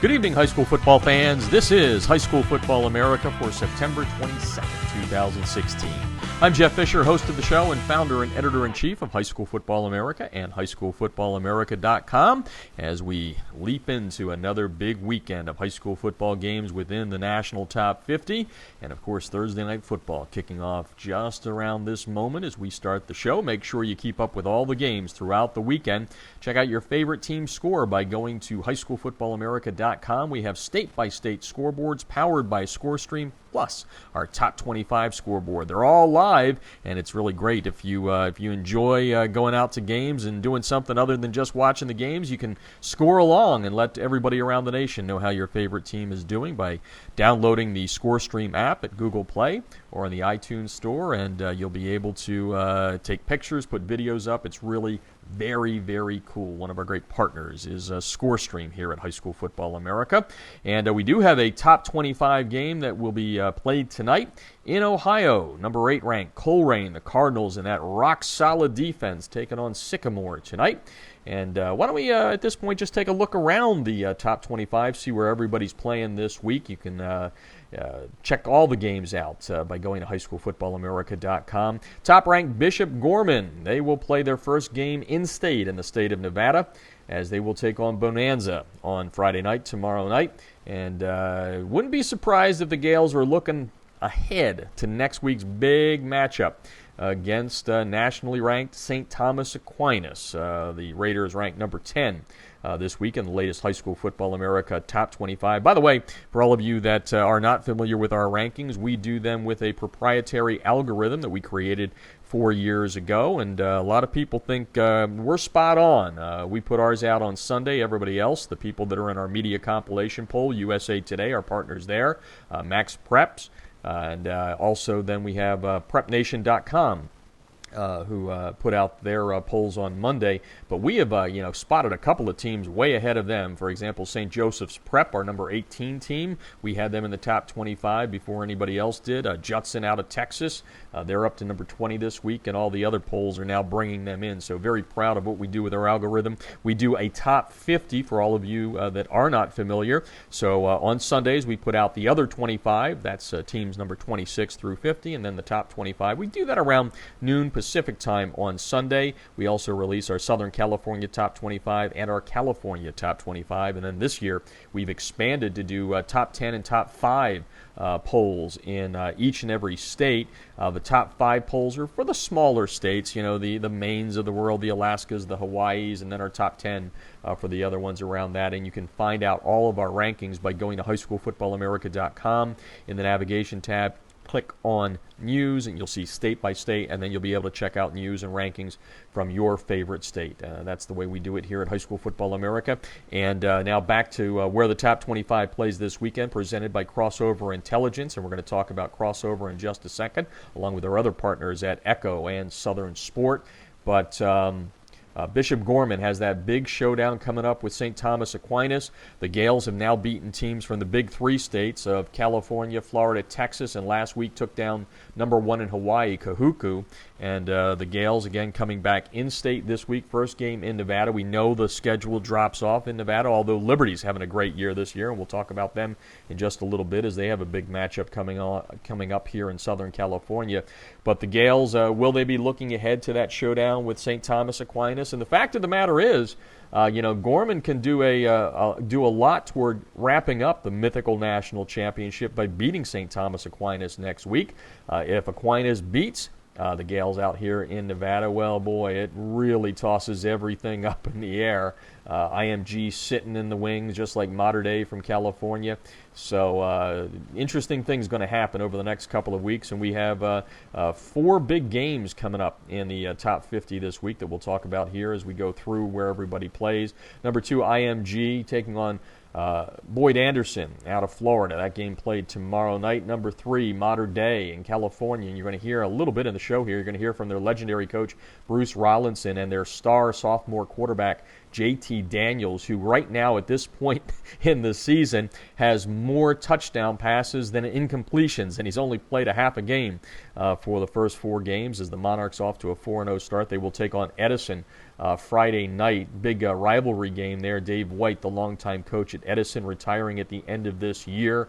Good evening, high school football fans. This is High School Football America for September 22nd, 2016. I'm Jeff Fisher, host of the show and founder and editor-in-chief of High School Football America and highschoolfootballamerica.com as we leap into another big weekend of high school football games within the national top 50. And, of course, Thursday Night Football kicking off just around this moment as we start the show. Make sure you keep up with all the games throughout the weekend. Check out your favorite team score by going to highschoolfootballamerica.com. We have state-by-state scoreboards powered by ScoreStream, plus our top 25 scoreboard. They're all live, and it's really great. If you enjoy going out to games and doing something other than just watching the games, you can score along and let everybody around the nation know how your favorite team is doing by downloading the ScoreStream app at Google Play or on the iTunes Store, and you'll be able to take pictures, put videos up. It's really very, very cool. One of our great partners is ScoreStream here at High School Football America. And we do have a top 25 game that will be played tonight in Ohio. Number 8 ranked Coleraine, the Cardinals, and that rock-solid defense taking on Sycamore tonight. And why don't we, at this point, just take a look around the top 25, see where everybody's playing this week. You can check all the games out by going to highschoolfootballamerica.com. Top-ranked Bishop Gorman. They will play their first game in-state in the state of Nevada as they will take on Bonanza on Friday night, tomorrow night. And wouldn't be surprised if the Gales were looking ahead to next week's big matchup against nationally ranked St. Thomas Aquinas. The Raiders ranked number 10 this week in the latest High School Football America Top 25. By the way, for all of you that are not familiar with our rankings, we do them with a proprietary algorithm that we created 4 years ago, and a lot of people think we're spot on. We put ours out on Sunday. Everybody else, the people that are in our media compilation poll, USA Today, our partners there, Max Preps, and also then we have PrepNation.com. Who put out their polls on Monday. But we have, spotted a couple of teams way ahead of them. For example, St. Joseph's Prep, our number 18 team. We had them in the top 25 before anybody else did. Judson out of Texas, they're up to number 20 this week, and all the other polls are now bringing them in. So very proud of what we do with our algorithm. We do a top 50 for all of you that are not familiar. So on Sundays, we put out the other 25. That's teams number 26 through 50, and then the top 25. We do that around noon Pacific time on Sunday. We also release our Southern California Top 25 and our California Top 25. And then this year, we've expanded to do Top 10 and Top 5 polls in each and every state. The top 5 polls are for the smaller states, the Maines of the world, the Alaskas, the Hawaiis, and then our top 10 for the other ones around that. And you can find out all of our rankings by going to highschoolfootballamerica.com in the navigation tab. Click on news and you'll see state by state, and then you'll be able to check out news and rankings from your favorite state. That's the way we do it here at High School Football America. And now back to where the top 25 plays this weekend, presented by Crossover Intelligence. And we're going to talk about Crossover in just a second, along with our other partners at Echo and Southern Sport. But Bishop Gorman has that big showdown coming up with St. Thomas Aquinas. The Gales have now beaten teams from the big 3 states of California, Florida, Texas, and last week took down number 1 in Hawaii, Kahuku. And the Gales, again, coming back in-state this week. First game in Nevada. We know the schedule drops off in Nevada, although Liberty's having a great year this year, and we'll talk about them in just a little bit as they have a big matchup coming up here in Southern California. But the Gales, will they be looking ahead to that showdown with St. Thomas Aquinas? And the fact of the matter is, Gorman can do a lot toward wrapping up the mythical national championship by beating St. Thomas Aquinas next week. If Aquinas beats the Gales out here in Nevada, well, boy, it really tosses everything up in the air. IMG sitting in the wings, just like Mater Dei from California. So interesting things going to happen over the next couple of weeks, and we have 4 big games coming up in the top 50 this week that we'll talk about here as we go through where everybody plays. Number 2, IMG taking on Boyd Anderson out of Florida. That game played tomorrow night. Number 3, Mater Dei in California. And you're going to hear a little bit in the show here. You're going to hear from their legendary coach, Bruce Rollinson, and their star sophomore quarterback, J.T. Daniels, who right now at this point in the season has more touchdown passes than incompletions, and he's only played a half a game for the first 4 games as the Monarchs off to a 4-0 start. They will take on Edison Friday night. Big rivalry game there. Dave White, the longtime coach at Edison retiring at the end of this year.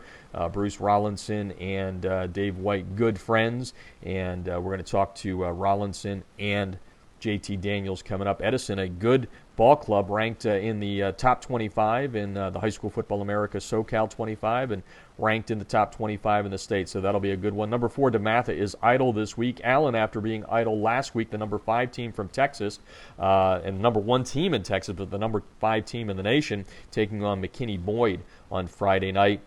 Bruce Rollinson and Dave White, good friends, and we're going to talk to Rollinson and JT Daniels coming up. Edison, a good ball club, ranked in the top 25 in the High School Football America SoCal 25 and ranked in the top 25 in the state, so that'll be a good one. Number 4, DeMatha, is idle this week. Allen, after being idle last week, the number 5 team from Texas, and number 1 team in Texas, but the number 5 team in the nation, taking on McKinney-Boyd on Friday night.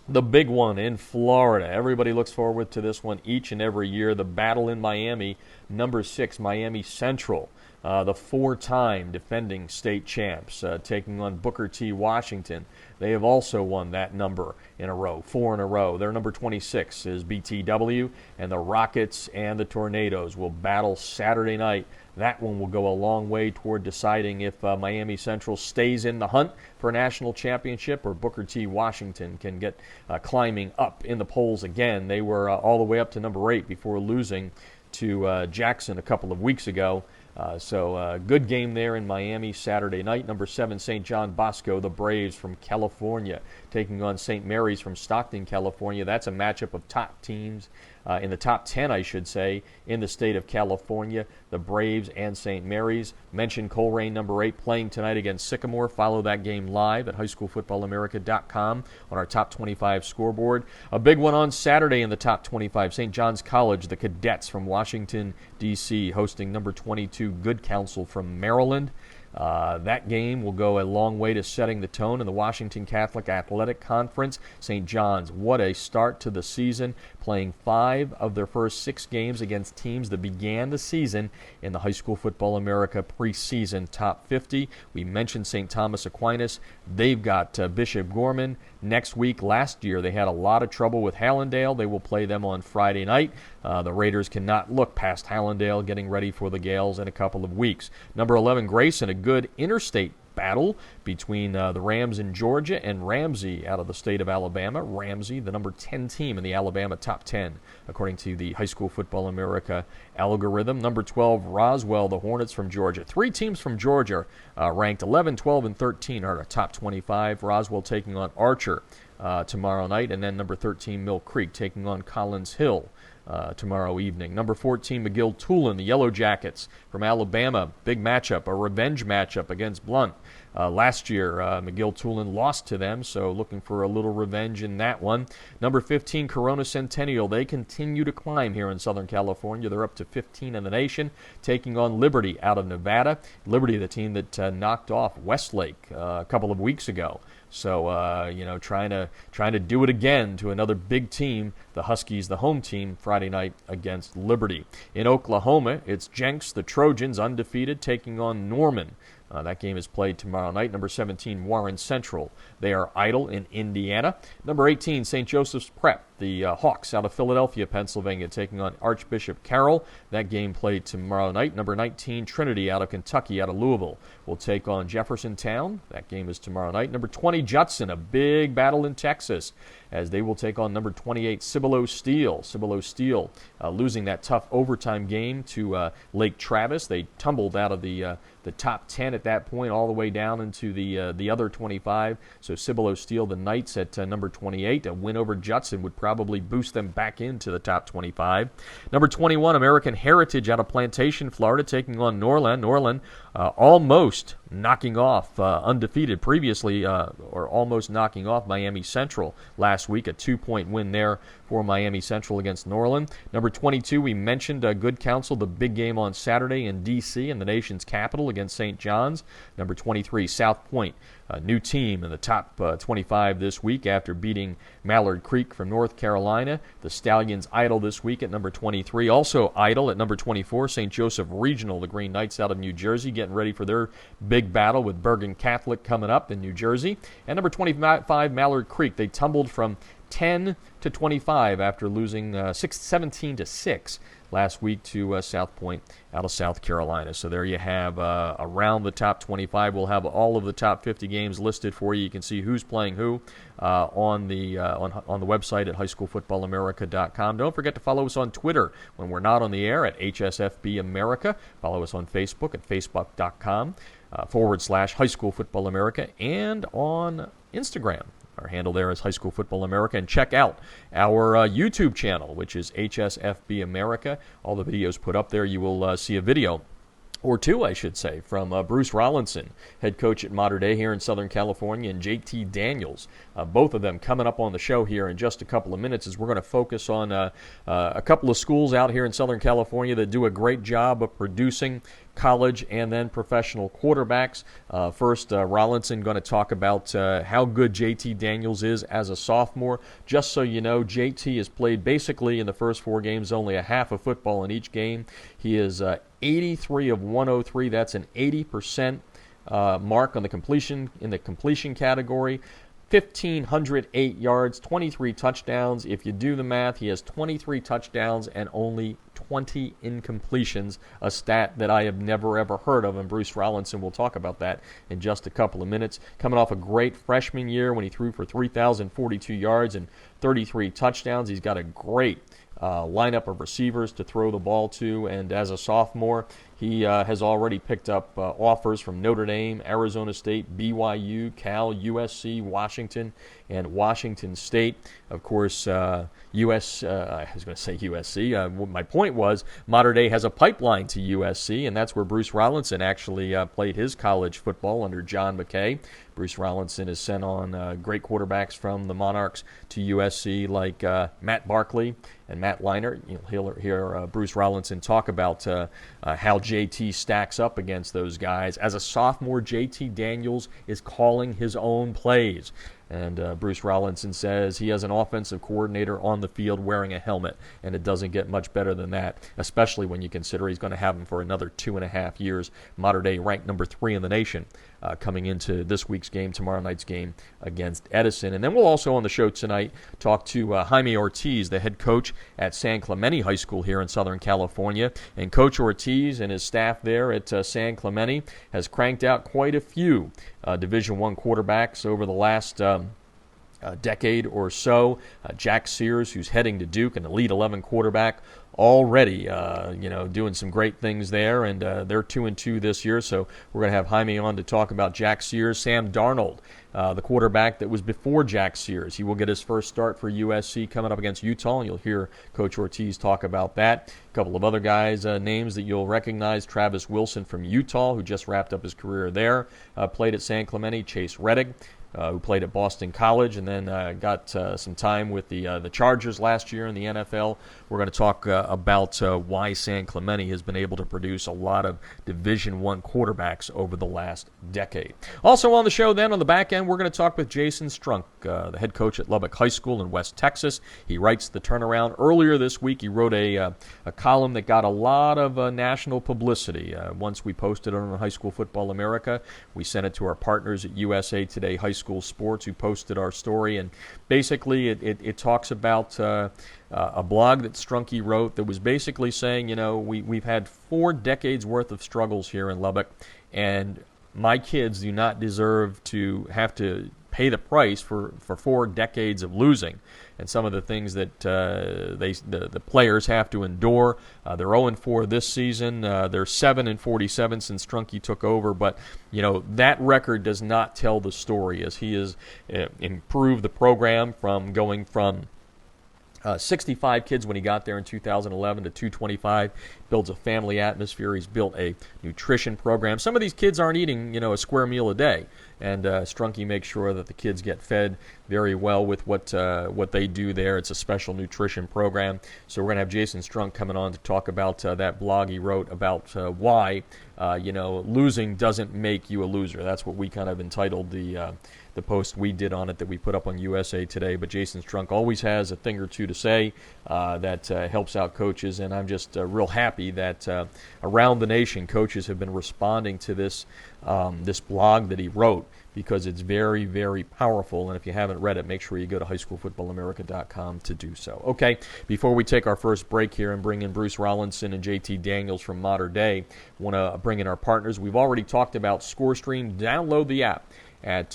The big one in Florida. Everybody looks forward to this one each and every year. The battle in Miami, number 6, Miami Central. The 4-time defending state champs, taking on Booker T. Washington. They have also won that number in a row, 4 in a row. Their number 26 is BTW, and the Rockets and the Tornadoes will battle Saturday night. That one will go a long way toward deciding if Miami Central stays in the hunt for a national championship or Booker T. Washington can get climbing up in the polls again. They were all the way up to number 8 before losing to Jackson a couple of weeks ago. So good game there in Miami Saturday night. Number 7, St. John Bosco, the Braves from California, taking on St. Mary's from Stockton, California. That's a matchup of top teams in the top 10, I should say, in the state of California, the Braves and St. Mary's. Mentioned Colerain, number 8, playing tonight against Sycamore. Follow that game live at highschoolfootballamerica.com on our top 25 scoreboard. A big one on Saturday in the top 25. St. John's College, the Cadets from Washington, D.C., hosting number 22, Good Counsel from Maryland. That game will go a long way to setting the tone in the Washington Catholic Athletic Conference. St. John's, what a start to the season, playing 5 of their first 6 games against teams that began the season in the High School Football America preseason top 50. We mentioned St. Thomas Aquinas. They've got Bishop Gorman next week. Last year they had a lot of trouble with Hallandale. They will play them on Friday night. The Raiders cannot look past Hallandale, getting ready for the Gales in a couple of weeks. Number 11, Grayson, a good interstate battle between the Rams in Georgia and Ramsey out of the state of Alabama. Ramsey, the number 10 team in the Alabama top 10, according to the High School Football America algorithm. Number 12, Roswell, the Hornets from Georgia. 3 teams from Georgia ranked 11, 12, and 13 are our top 25. Roswell taking on Archer tomorrow night, and then number 13, Mill Creek, taking on Collins Hill tomorrow evening. Number 14, McGill-Tulane, the Yellow Jackets from Alabama. Big matchup, a revenge matchup against Blount. Last year, McGill-Tulane lost to them, so looking for a little revenge in that one. Number 15, Corona Centennial. They continue to climb here in Southern California. They're up to 15 in the nation, taking on Liberty out of Nevada. Liberty, the team that knocked off Westlake a couple of weeks ago. So, trying to do it again to another big team. The Huskies, the home team, Friday night against Liberty. In Oklahoma, it's Jenks, the Trojans, undefeated, taking on Norman. That game is played tomorrow night. Number 17, Warren Central. They are idle in Indiana. Number 18, St. Joseph's Prep. The Hawks out of Philadelphia, Pennsylvania, taking on Archbishop Carroll. That game played tomorrow night. Number 19, Trinity out of Kentucky, out of Louisville, will take on Jeffersontown. That game is tomorrow night. Number 20, Judson, a big battle in Texas, as they will take on number 28, Cibolo Steel. Cibolo Steel losing that tough overtime game to Lake Travis. They tumbled out of the top 10 at that point, all the way down into the other 25. So Cibolo Steel, the Knights at number 28. A win over Judson would probably boost them back into the top 25. Number 21, American Heritage out of Plantation, Florida, taking on Norland. Norland almost knocking off, undefeated previously, or almost knocking off Miami Central last week. A 2-point win there for Miami Central against Norland. Number 22, we mentioned Good Counsel, the big game on Saturday in D.C. in the nation's capital against St. John's. Number 23, South Point, a new team in the top 25 this week after beating Mallard Creek from North Carolina. The Stallions idle this week at number 23. Also idle at number 24, St. Joseph Regional, the Green Knights out of New Jersey, getting ready for their big battle with Bergen Catholic coming up in New Jersey. And number 25, Mallard Creek. They tumbled from 10 to 25 after losing 17 to 6 last week to South Point out of South Carolina. So there you have around the top 25. We'll have all of the top 50 games listed for you. You can see who's playing who on the website at highschoolfootballamerica.com. Don't forget to follow us on Twitter when we're not on the air at HSFB America. Follow us on Facebook at facebook.com /High School Football America, and on Instagram. Our handle there is High School Football America. And check out our YouTube channel, which is HSFB America. All the videos put up there. You will see a video, or two, I should say, from Bruce Rollinson, head coach at Mater Dei here in Southern California, and JT Daniels. Both of them coming up on the show here in just a couple of minutes, as we're going to focus on a couple of schools out here in Southern California that do a great job of producing college and then professional quarterbacks. First, Rollinson going to talk about how good JT Daniels is as a sophomore. Just so you know, JT has played basically in the first 4 games only a half of football in each game. He is 83 of 103. That's an 80% mark on the completion in the completion category. 1,508 yards, 23 touchdowns. If you do the math, he has 23 touchdowns and only 20 incompletions, a stat that I have never, ever heard of, and Bruce Rollinson will talk about that in just a couple of minutes. Coming off a great freshman year when he threw for 3,042 yards and 33 touchdowns. He's got a great lineup of receivers to throw the ball to, and as a sophomore, he has already picked up offers from Notre Dame, Arizona State, BYU, Cal, USC, Washington, and Washington State. Of course, I was going to say USC. My point was Mater Dei has a pipeline to USC, and that's where Bruce Rollinson actually played his college football under John McKay. Bruce Rollinson has sent on great quarterbacks from the Monarchs to USC, like Matt Barkley and Matt Leinart. You'll hear Bruce Rollinson talk about how JT stacks up against those guys. As a sophomore, JT Daniels is calling his own plays. And Bruce Rollinson says he has an offensive coordinator on the field wearing a helmet, and it doesn't get much better than that, especially when you consider he's going to have him for another 2.5 years. Mater Dei ranked number 3 in the nation coming into this week's game, tomorrow night's game against Edison. And then we'll also on the show tonight talk to Jaime Ortiz, the head coach at San Clemente High School here in Southern California. And Coach Ortiz and his staff there at San Clemente has cranked out quite a few Division I quarterbacks over the last decade or so. Jack Sears, who's heading to Duke, an Elite 11 quarterback, already doing some great things there, and they're 2-2 this year. So we're going to have Jaime on to talk about Jack Sears. Sam Darnold, the quarterback that was before Jack Sears, he will get his first start for USC coming up against Utah, and you'll hear Coach Ortiz talk about that. A couple of other guys, names that you'll recognize: Travis Wilson from Utah, who just wrapped up his career there, played at San Clemente. Chase Reddick, who played at Boston College and then got some time with the Chargers last year in the NFL. We're going to talk about why San Clemente has been able to produce a lot of Division I quarterbacks over the last decade. Also on the show then, on the back end, we're going to talk with Jason Strunk, the head coach at Lubbock High School in West Texas. He writes the turnaround. Earlier this week, he wrote a column that got a lot of national publicity. Once we posted it on High School Football America, we sent it to our partners at USA Today High School Sports, who posted our story, and basically it talks about a blog that Strunky wrote that was basically saying, we've had 4 decades worth of struggles here in Lubbock, and my kids do not deserve to have to pay the price for 4 decades of losing. And some of the things that the players have to endure. They're 0-4 this season. They're 7-47 since Strunky took over. But that record does not tell the story, as he has improved the program from going from 65 kids when he got there in 2011 to 225. Builds a family atmosphere. He's built a nutrition program. Some of these kids aren't eating, a square meal a day, and Strunky makes sure that the kids get fed very well with what they do there. It's a special nutrition program. So we're going to have Jason Strunk coming on to talk about that blog he wrote about why losing doesn't make you a loser. That's what we kind of entitled the post we did on it that we put up on USA Today. But Jason Strunk always has a thing or two to say that helps out coaches, and I'm just real happy that around the nation coaches have been responding to this blog that he wrote, because it's very, very powerful. And if you haven't read it, make sure you go to highschoolfootballamerica.com to do so. Okay, before we take our first break here and bring in Bruce Rollinson and JT Daniels from Mater Dei, I want to bring in our partners. We've already talked about ScoreStream. Download the app at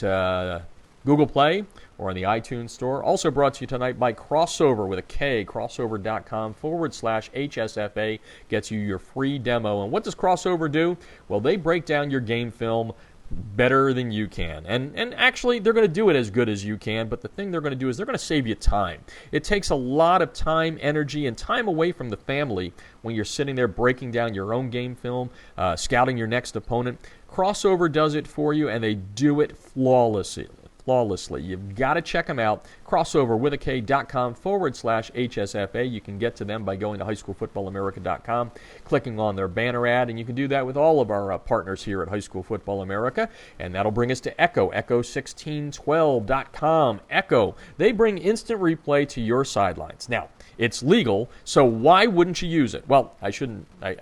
Google Play or on the iTunes Store. Also brought to you tonight by Crossover with a K. Crossover.com/HSFA gets you your free demo. And what does Crossover do? Well, they break down your game film better than you can. And actually, they're going to do it as good as you can, but the thing they're going to do is they're going to save you time. It takes a lot of time, energy, and time away from the family when you're sitting there breaking down your own game film, scouting your next opponent. Crossover does it for you, and they do it flawlessly. You've got to check them out. Crossoverwithak.com/HSFA. You can get to them by going to highschoolfootballamerica.com, clicking on their banner ad, and you can do that with all of our partners here at High School Football America. And that'll bring us to Echo, echo1612.com. Echo, they bring instant replay to your sidelines. Now, it's legal, so why wouldn't you use it? Well, I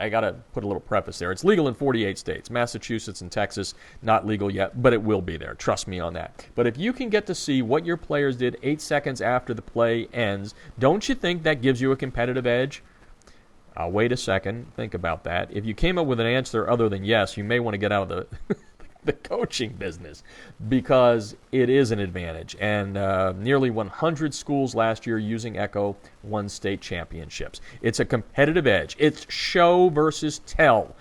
got to put a little preface there. It's legal in 48 states. Massachusetts and Texas, not legal yet, but it will be there. Trust me on that. But if you can get to see what your players did 8 seconds after the play ends, don't you think that gives you a competitive edge? Wait a second. Think about that. If you came up with an answer other than yes, you may want to get out of the the coaching business, because it is an advantage. And nearly 100 schools last year using Echo won state championships. It's a competitive edge. It's show versus tell.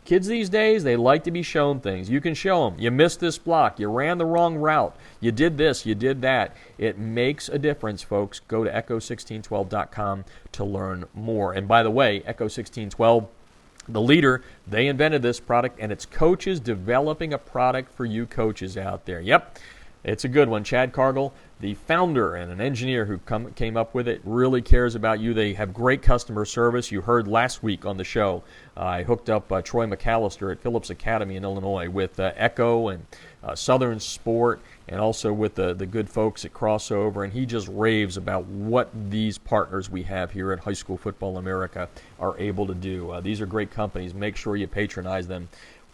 Kids these days, they like to be shown things. You can show them. You missed this block. You ran the wrong route. You did this. You did that. It makes a difference, folks. Go to echo1612.com to learn more. And by the way, Echo 1612, the leader, they invented this product, and it's coaches developing a product for you coaches out there. Yep, it's a good one. Chad Cargill, the founder and an engineer who came up with it, really cares about you. They have great customer service. You heard last week on the show, I hooked up Troy McAllister at Phillips Academy in Illinois with Echo and Southern Sport, and also with the good folks at Crossover, and he just raves about what these partners we have here at High School Football America are able to do. These are great companies. Make sure you patronize them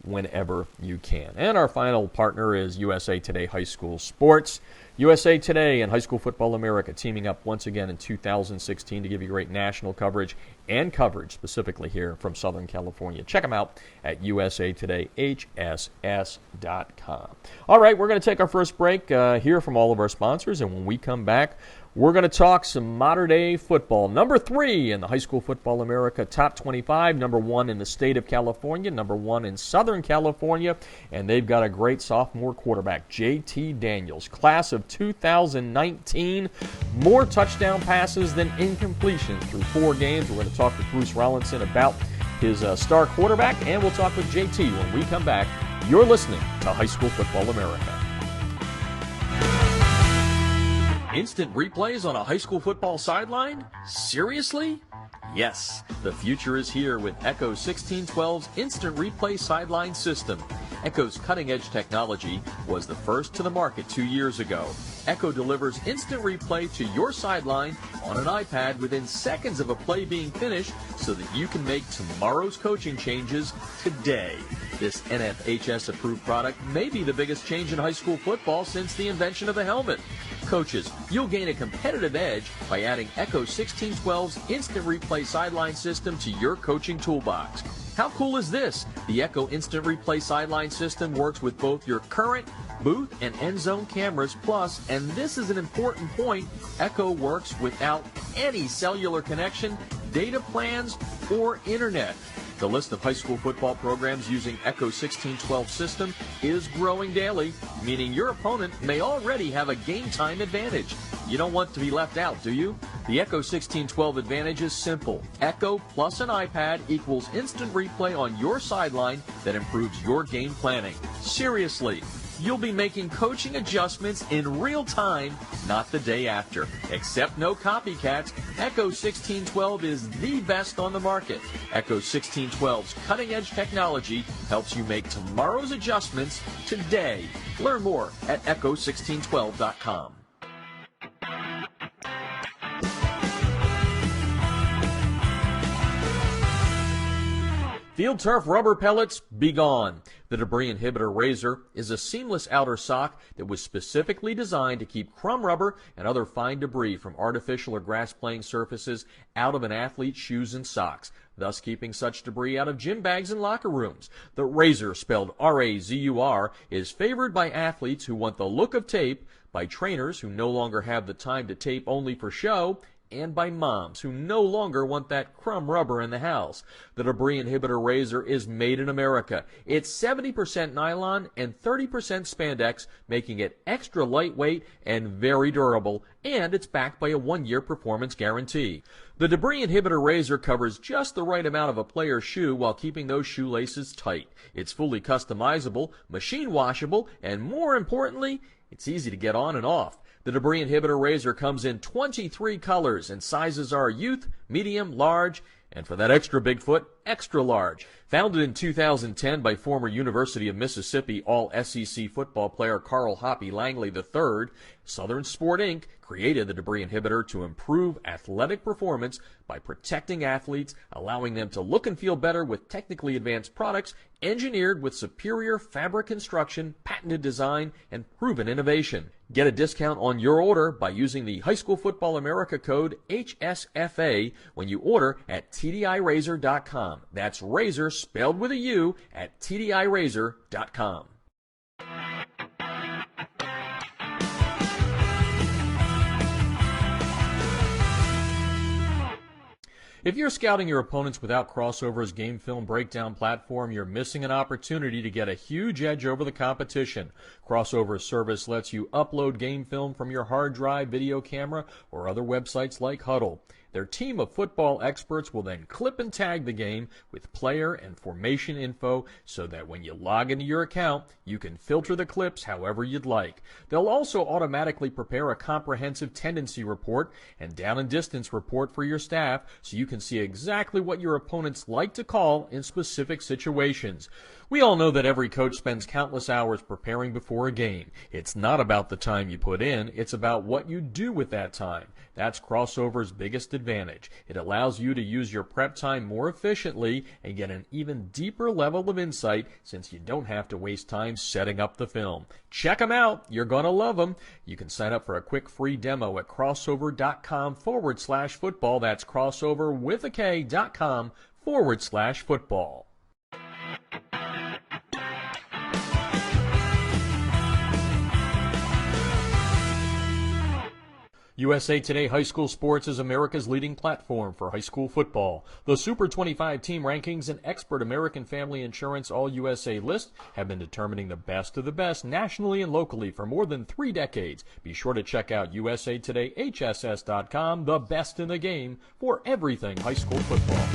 whenever you can. And our final partner is USA Today High School Sports. USA Today and High School Football America teaming up once again in 2016 to give you great national coverage and coverage specifically here from Southern California. Check them out at usatodayhss.com. All right, we're going to take our first break, hear from all of our sponsors, and when we come back, we're going to talk some Mater Dei football. Number 3 in the High School Football America Top 25. Number 1 in the state of California. Number 1 in Southern California. And they've got a great sophomore quarterback, JT Daniels. Class of 2019. More touchdown passes than incompletions through 4 games. We're going to talk with Bruce Rollinson about his star quarterback. And we'll talk with JT when we come back. You're listening to High School Football America. Instant replays on a high school football sideline? Seriously? Yes, the future is here with Echo 1612's Instant Replay Sideline System. Echo's cutting-edge technology was the first to the market 2 years ago. Echo delivers instant replay to your sideline on an iPad within seconds of a play being finished so that you can make tomorrow's coaching changes today. This NFHS-approved product may be the biggest change in high school football since the invention of the helmet. Coaches, you'll gain a competitive edge by adding Echo 1612's Instant Replay Sideline System to your coaching toolbox. How cool is this? The Echo Instant Replay Sideline System works with both your current booth and end zone cameras, plus, and this is an important point, Echo works without any cellular connection, data plans, or internet. The list of high school football programs using Echo 1612 system is growing daily, meaning your opponent may already have a game time advantage. You don't want to be left out, do you? The Echo 1612 advantage is simple. Echo plus an iPad equals instant replay on your sideline that improves your game planning. Seriously, you'll be making coaching adjustments in real time, not the day after. Except no copycats, Echo 1612 is the best on the market. Echo 1612's cutting-edge technology helps you make tomorrow's adjustments today. Learn more at echo1612.com. Field turf rubber pellets, be gone. The Debris Inhibitor Razor is a seamless outer sock that was specifically designed to keep crumb rubber and other fine debris from artificial or grass-playing surfaces out of an athlete's shoes and socks, thus keeping such debris out of gym bags and locker rooms. The Razor, spelled R-A-Z-U-R, is favored by athletes who want the look of tape, by trainers who no longer have the time to tape only for show, and by moms who no longer want that crumb rubber in the house. The Debris Inhibitor Razor is made in America. It's 70% nylon and 30% spandex, making it extra lightweight and very durable, and it's backed by a 1-year performance guarantee. The Debris Inhibitor Razor covers just the right amount of a player's shoe while keeping those shoelaces tight. It's fully customizable, machine washable, and more importantly, it's easy to get on and off. The Debris Inhibitor Razor comes in 23 colors, and sizes are youth, medium, large, and for that extra big foot, extra large. Founded in 2010 by former University of Mississippi All-SEC football player Carl Hoppy Langley III, Southern Sport Inc. created the Debris Inhibitor to improve athletic performance by protecting athletes, allowing them to look and feel better with technically advanced products engineered with superior fabric construction, patented design, and proven innovation. Get a discount on your order by using the High School Football America code HSFA when you order at TDIRazor.com. That's razor spelled with a U at TDIRazor.com. If you're scouting your opponents without Crossover's game film breakdown platform, you're missing an opportunity to get a huge edge over the competition. Crossover's service lets you upload game film from your hard drive, video camera, or other websites like Huddle. Their team of football experts will then clip and tag the game with player and formation info so that when you log into your account, you can filter the clips however you'd like. They'll also automatically prepare a comprehensive tendency report and down and distance report for your staff so you can see exactly what your opponents like to call in specific situations. We all know that every coach spends countless hours preparing before a game. It's not about the time you put in, it's about what you do with that time. That's Crossover's biggest advantage. It allows you to use your prep time more efficiently and get an even deeper level of insight since you don't have to waste time setting up the film. Check them out. You're going to love them. You can sign up for a quick free demo at crossover.com/football. That's crossover with a K.com/football. USA Today High School Sports is America's leading platform for high school football. The Super 25 team rankings and expert American Family Insurance All-USA list have been determining the best of the best nationally and locally for more than 3 decades. Be sure to check out usatodayhss.com, the best in the game for everything high school football.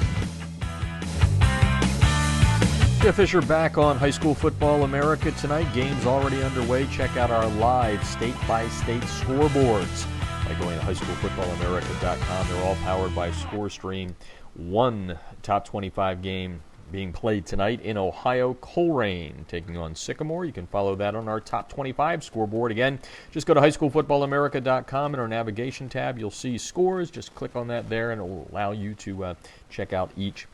Jeff Fisher back on High School Football America tonight. Games already underway. Check out our live state-by-state scoreboards by going to highschoolfootballamerica.com. They're all powered by ScoreStream. One top 25 game being played tonight in Ohio. Coleraine taking on Sycamore. You can follow that on our top 25 scoreboard. Again, just go to highschoolfootballamerica.com. In our navigation tab, you'll see scores. Just click on that there, and it will allow you to check out each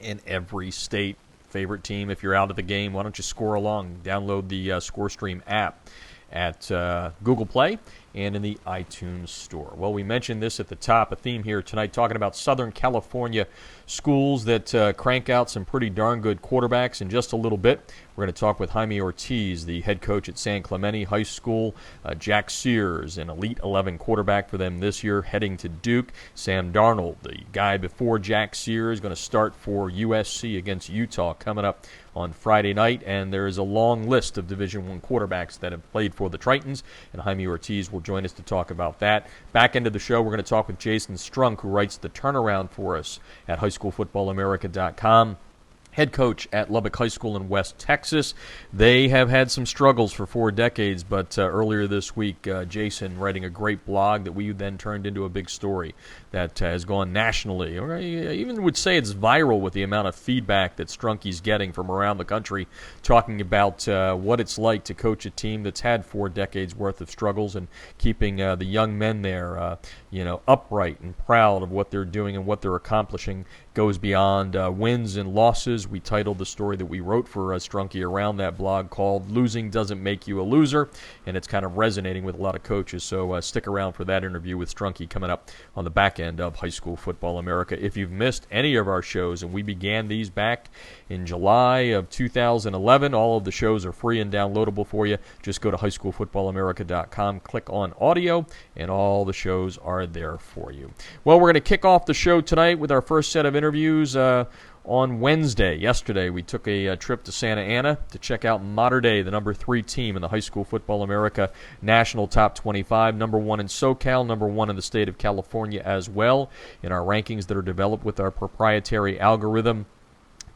and every state. Favorite team. If you're out at the game, why don't you score along? Download the ScoreStream app at Google Play and in the iTunes Store. Well, we mentioned this at the top, a theme here tonight, talking about Southern California schools that crank out some pretty darn good quarterbacks. In just a little bit, we're going to talk with Jaime Ortiz, the head coach at San Clemente High School. Jack Sears, an Elite 11 quarterback for them this year, heading to Duke. Sam Darnold, the guy before Jack Sears, going to start for USC against Utah coming up on Friday night. And there is a long list of Division I quarterbacks that have played for the Tritons, and Jaime Ortiz will join us to talk about that. Back into the show, we're going to talk with Jason Strunk, who writes the turnaround for us at highschoolfootballamerica.com. Head coach at Lubbock High School in West Texas. They have had some struggles for 4 decades, but earlier this week, Jason writing a great blog that we then turned into a big story that has gone nationally. Or I even would say it's viral with the amount of feedback that Strunky's getting from around the country, talking about what it's like to coach a team that's had 4 decades worth of struggles and keeping the young men there, upright and proud of what they're doing and what they're accomplishing, goes beyond wins and losses. We titled the story that we wrote for Strunky around that blog called "Losing Doesn't Make You a Loser," and it's kind of resonating with a lot of coaches. So stick around for that interview with Strunky coming up on the back end of High School Football America. If you've missed any of our shows, and we began these back in July of 2011, all of the shows are free and downloadable for you. Just go to highschoolfootballamerica.com, click on audio, and all the shows are there for you. Well, we're going to kick off the show tonight with our first set of interviews on Wednesday. Yesterday, we took a trip to Santa Ana to check out Mater Dei, the number 3 team in the High School Football America National Top 25, number 1 in SoCal, number 1 in the state of California as well, in our rankings that are developed with our proprietary algorithm.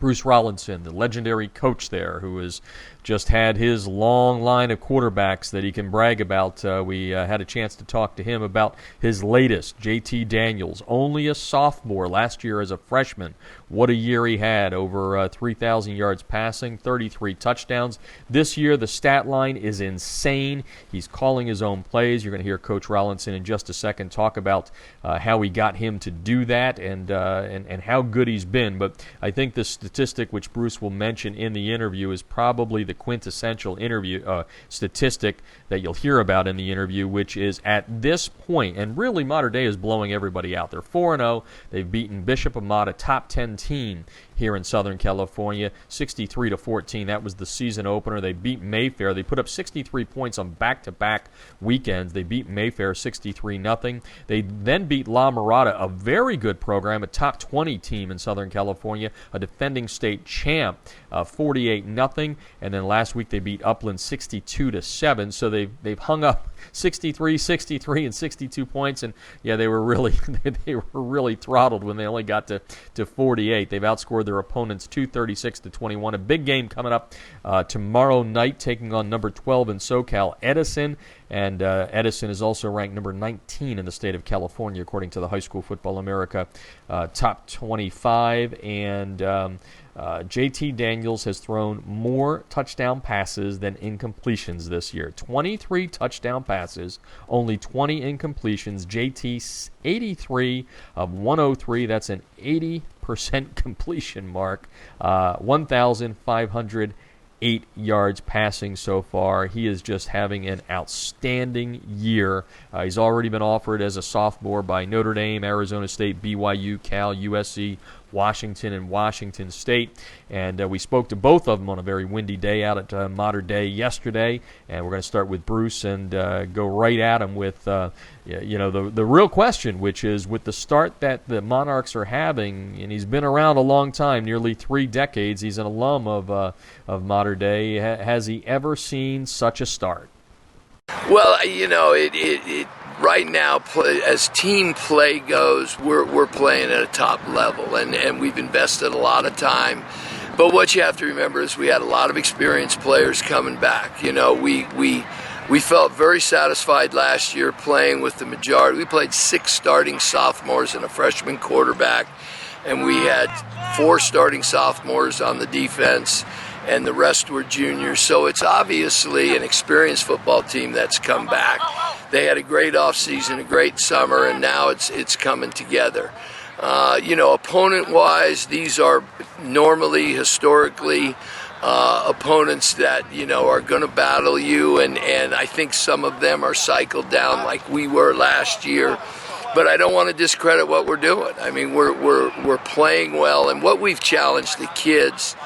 Bruce Rollinson, the legendary coach there, who has just had his long line of quarterbacks that he can brag about. We had a chance to talk to him about his latest, JT Daniels, only a sophomore last year as a freshman. What a year he had, over 3,000 yards passing, 33 touchdowns. This year, the stat line is insane. He's calling his own plays. You're going to hear Coach Rollinson in just a second talk about how we got him to do that and how good he's been. But I think the statistic which Bruce will mention in the interview is probably the quintessential interview statistic that you'll hear about in the interview, which is at this point, and really Mater Dei is blowing everybody out. They're 4-0. They've beaten Bishop Amata, top 10 team here in Southern California, 63-14. That was the season opener. They beat Mayfair. They put up 63 points on back-to-back weekends. They beat Mayfair 63-0. They then beat La Mirada, a very good program, a top 20 team in Southern California, a defending state champ, 48-0. And then last week they beat Upland 62-7. So they've hung up 63, 63, and 62 points. And yeah, they were really throttled when they only got to 48. They've outscored their opponents 236-21. A big game coming up tomorrow night, taking on number 12 in SoCal, Edison. And Edison is also ranked number 19 in the state of California, according to the High School Football America Top 25. And JT Daniels has thrown more touchdown passes than incompletions this year. 23 touchdown passes, only 20 incompletions. JT 83 of 103. That's an 80% completion mark. 1,508 yards passing so far. He is just having an outstanding year. He's already been offered as a sophomore by Notre Dame, Arizona State, BYU, Cal, USC, Washington, and Washington State. And we spoke to both of them on a very windy day out at Mater Dei yesterday. And we're going to start with Bruce and go right at him with the real question, which is with the start that the Monarchs are having, and he's been around a long time, nearly 3 decades. He's an alum of Mater Dei. Has he ever seen such a start? Well, it right now, as team play goes, we're playing at a top level, and we've invested a lot of time. But what you have to remember is we had a lot of experienced players coming back. We felt very satisfied last year playing with the majority. We played 6 starting sophomores and a freshman quarterback, and we had 4 starting sophomores on the defense, and the rest were juniors. So it's obviously an experienced football team that's come back. They had a great offseason, a great summer, and now it's coming together. Opponent-wise, these are normally, historically, opponents that, are going to battle you, and I think some of them are cycled down like we were last year. But I don't want to discredit what we're doing. I mean, we're playing well, and what we've challenged the kids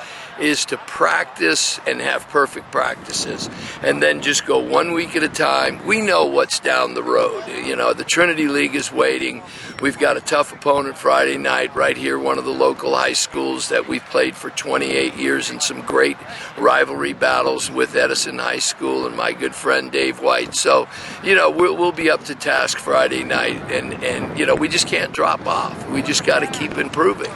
is to practice and have perfect practices and then just go 1 week at a time. We know what's down the road. The Trinity League is waiting. We've got a tough opponent Friday night right here, one of the local high schools that we've played for 28 years in some great rivalry battles with Edison High School and my good friend Dave White. So, we'll be up to task Friday night, and we just can't drop off. We just got to keep improving.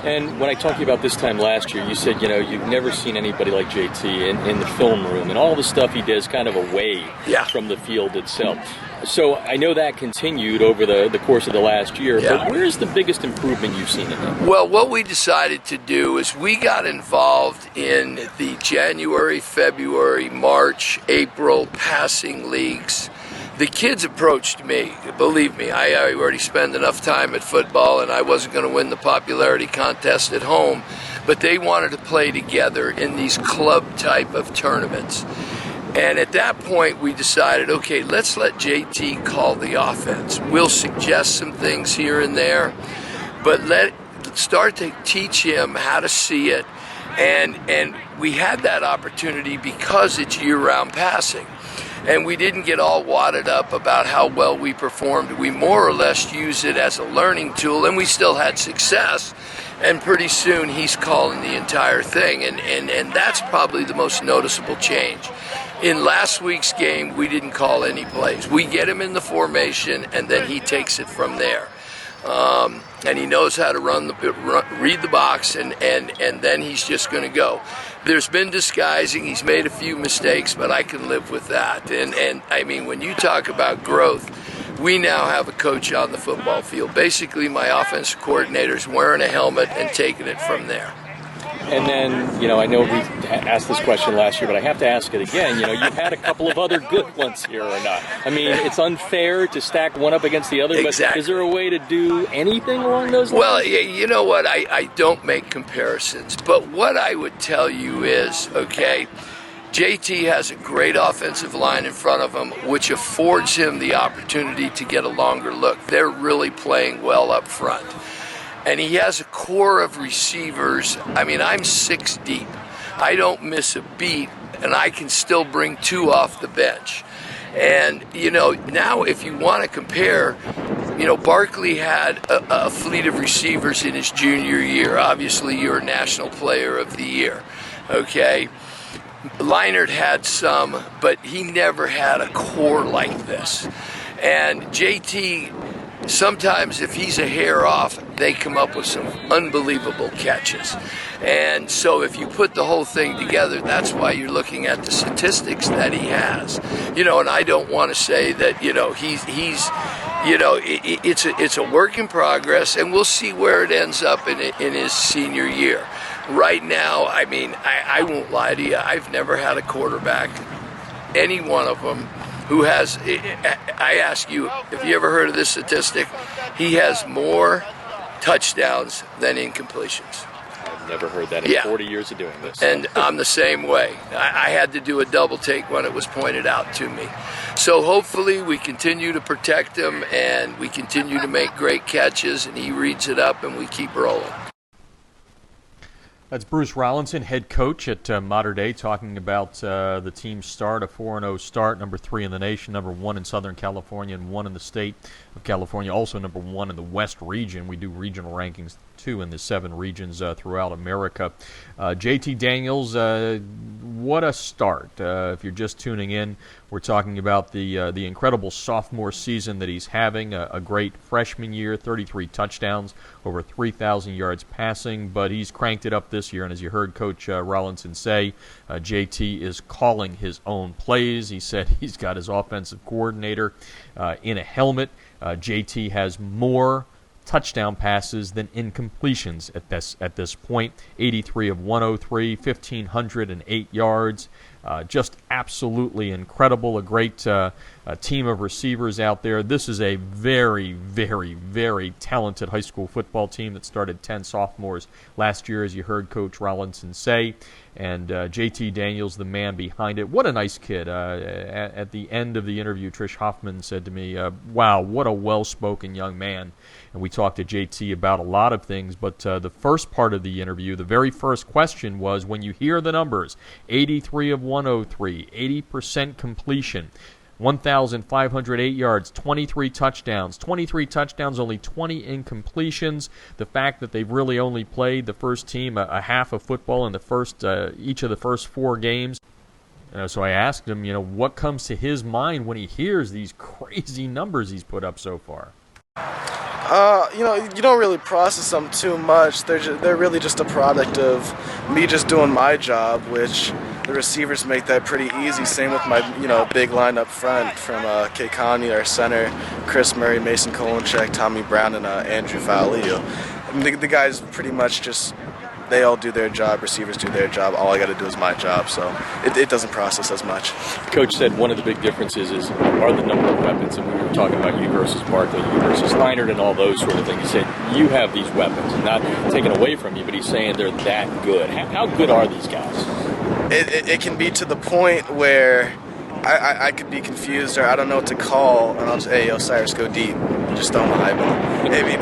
And when I talked to you about this time last year, you said, you've never seen anybody like JT in the film room, and all the stuff he does kind of away from the field itself. So I know that continued over the course of the last year, but where's the biggest improvement you've seen in him? Well, what we decided to do is we got involved in the January, February, March, April passing leagues the kids approached me. Believe me, I already spent enough time at football, and I wasn't going to win the popularity contest at home, but they wanted to play together in these club type of tournaments. And at that point, we decided, okay, let's let JT call the offense. We'll suggest some things here and there, but start to teach him how to see it. And we had that opportunity because it's year-round passing. And we didn't get all wadded up about how well we performed. We more or less used it as a learning tool, and we still had success. And pretty soon he's calling the entire thing. And that's probably the most noticeable change. In last week's game, we didn't call any plays. We get him in the formation, and then he takes it from there. And he knows how to read the box, and then he's just going to go. There's been disguising. He's made a few mistakes, but I can live with that. And I mean, when you talk about growth, we now have a coach on the football field. Basically, my offensive coordinator's wearing a helmet and taking it from there. And then, I know we asked this question last year, but I have to ask it again. You've had a couple of other good ones here or not. I mean, it's unfair to stack one up against the other, exactly. But is there a way to do anything along those lines? Well, you know what? I don't make comparisons, but what I would tell you is, okay, JT has a great offensive line in front of him, which affords him the opportunity to get a longer look. They're really playing well up front. And he has a core of receivers. I mean, I'm 6 deep. I don't miss a beat, and I can still bring 2 off the bench. And, now if you want to compare, Barkley had a fleet of receivers in his junior year. Obviously, you're a National Player of the Year, okay? Leinart had some, but he never had a core like this. And JT, sometimes if he's a hair off, they come up with some unbelievable catches. And so if you put the whole thing together, that's why you're looking at the statistics that he has. And I don't want to say that, it's a work in progress, and we'll see where it ends up in his senior year. Right now, I mean, I won't lie to you, I've never had a quarterback, any one of them, who has, I ask you, have you ever heard of this statistic? He has more touchdowns than incompletions. I've never heard that in 40 years of doing this. And I'm the same way. I had to do a double take when it was pointed out to me. So hopefully we continue to protect him, and we continue to make great catches, and he reads it up, and we keep rolling. That's Bruce Rollinson, head coach at Mater Dei, talking about the team's start, a 4-0 start, number 3 in the nation, number 1 in Southern California, and 1 in the state of California, also number 1 in the West region. We do regional rankings, too, in the 7 regions throughout America. JT Daniels, what a start. If you're just tuning in, we're talking about the incredible sophomore season that he's having, a great freshman year, 33 touchdowns, over 3,000 yards passing, but he's cranked it up this year, and as you heard Coach Rollinson say, JT is calling his own plays. He said he's got his offensive coordinator in a helmet. JT has more touchdown passes than incompletions at this point. 83 of 103, 1,508 yards. Just absolutely incredible. A great team of receivers out there. This is a very, very, very talented high school football team that started 10 sophomores last year, as you heard Coach Rollinson say. And JT Daniels, the man behind it. What a nice kid. At the end of the interview, Trish Hoffman said to me, wow, what a well-spoken young man. And we talked to JT about a lot of things, but the first part of the interview, the very first question was, when you hear the numbers, 83 of 103, 80% completion, 1,508 yards, 23 touchdowns, only 20 incompletions. The fact that they've really only played the first team a half of football in the each of the first 4 games. So I asked him, what comes to his mind when he hears these crazy numbers he's put up so far? You don't really process them too much. They're really just a product of me just doing my job, which the receivers make that pretty easy. Same with my, big line up front from Kay Connie, our center, Chris Murray, Mason Kolenchek, Tommy Brown, and Andrew Valio. The guys pretty much just they all do their job, receivers do their job. All I got to do is my job, so it doesn't process as much. Coach said one of the big differences are the number of weapons, and we were talking about you versus Barkley, you versus Leinart, and all those sort of things. He said you have these weapons, not taken away from you, but he's saying they're that good. How good are these guys? It can be to the point where I could be confused, or I don't know what to call, and I'll just, hey, Osiris, go deep. Just throw my eyeball. I mean,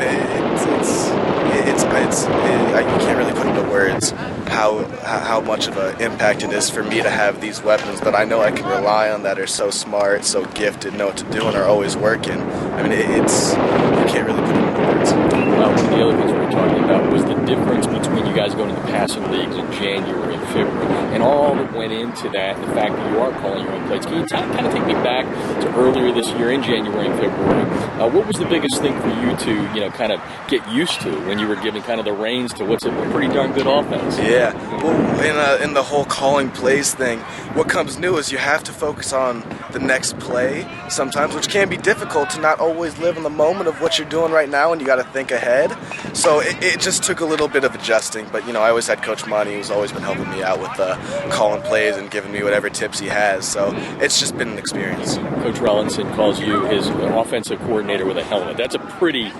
you can't really put into words how much of an impact it is for me to have these weapons that I know I can rely on, that are so smart, so gifted, know what to do, and are always working. I mean, you can't really put it into words. One of the other things we were talking about was the difference between you guys going to the passing leagues in January and February, and all that went into that, and the fact that you are calling your own plays. Can you kind of take me back to earlier this year in January and February? What was the biggest thing for you to, kind of get used to when you were giving kind of the reins to what's a pretty darn good offense? Yeah, well, in the whole calling plays thing, what comes new is you have to focus on the next play sometimes, which can be difficult to not always live in the moment of what you're doing right now, and you got to think ahead. So it just took a little bit of adjusting, but I always had Coach Monty, who's always been helping me out with calling plays and giving me whatever tips he has. So it's just been an experience. Coach Rollinson calls you his offensive coordinator with a helmet. That's a pretty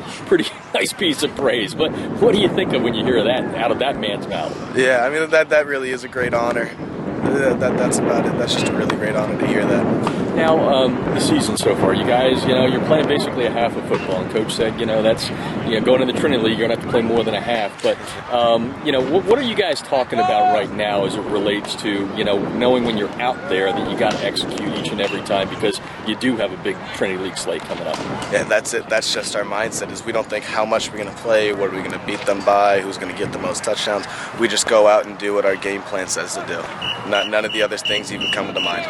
nice piece of praise. But what do you think of when you hear that out of that man's mouth? Yeah, I mean, that really is a great honor. That's about it. That's just a really great honor to hear that. Now, the season so far, you guys, you're playing basically a half of football, and Coach said, that's, going to the Trinity League, you're going to have to play more than a half. But, what are you guys talking about right now as it relates to, knowing when you're out there that you got to execute each and every time, because you do have a big Trinity League slate coming up? Yeah, that's it. That's just our mindset, is we don't think how much we're going to play, what are we going to beat them by, who's going to get the most touchdowns. We just go out and do what our game plan says to do. None of the other things even come to mind.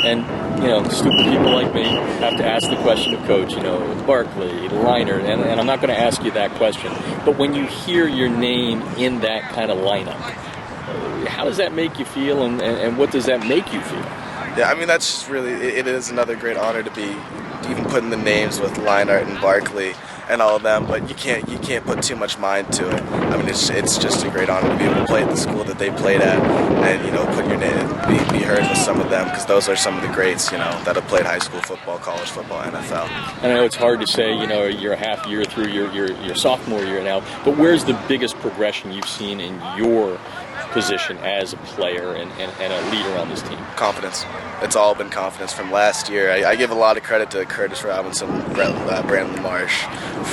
And, stupid people like me have to ask the question of Coach, Barkley, Leinart, and I'm not going to ask you that question. But when you hear your name in that kind of lineup, how does that make you feel, and what does that make you feel? Yeah, I mean, that's just really, it is another great honor to be even putting the names with Leinart and Barkley and all of them, but you can't put too much mind to it. I mean, it's just a great honor to be able to play at the school that they played at, and put your name, be heard with some of them, because those are some of the greats, that have played high school football, college football, NFL. And I know it's hard to say, you're a half year through your sophomore year now, but where's the biggest progression you've seen in your position as a player and a leader on this team? Confidence. It's all been confidence from last year. I give a lot of credit to Curtis Robinson, Brandon Marsh,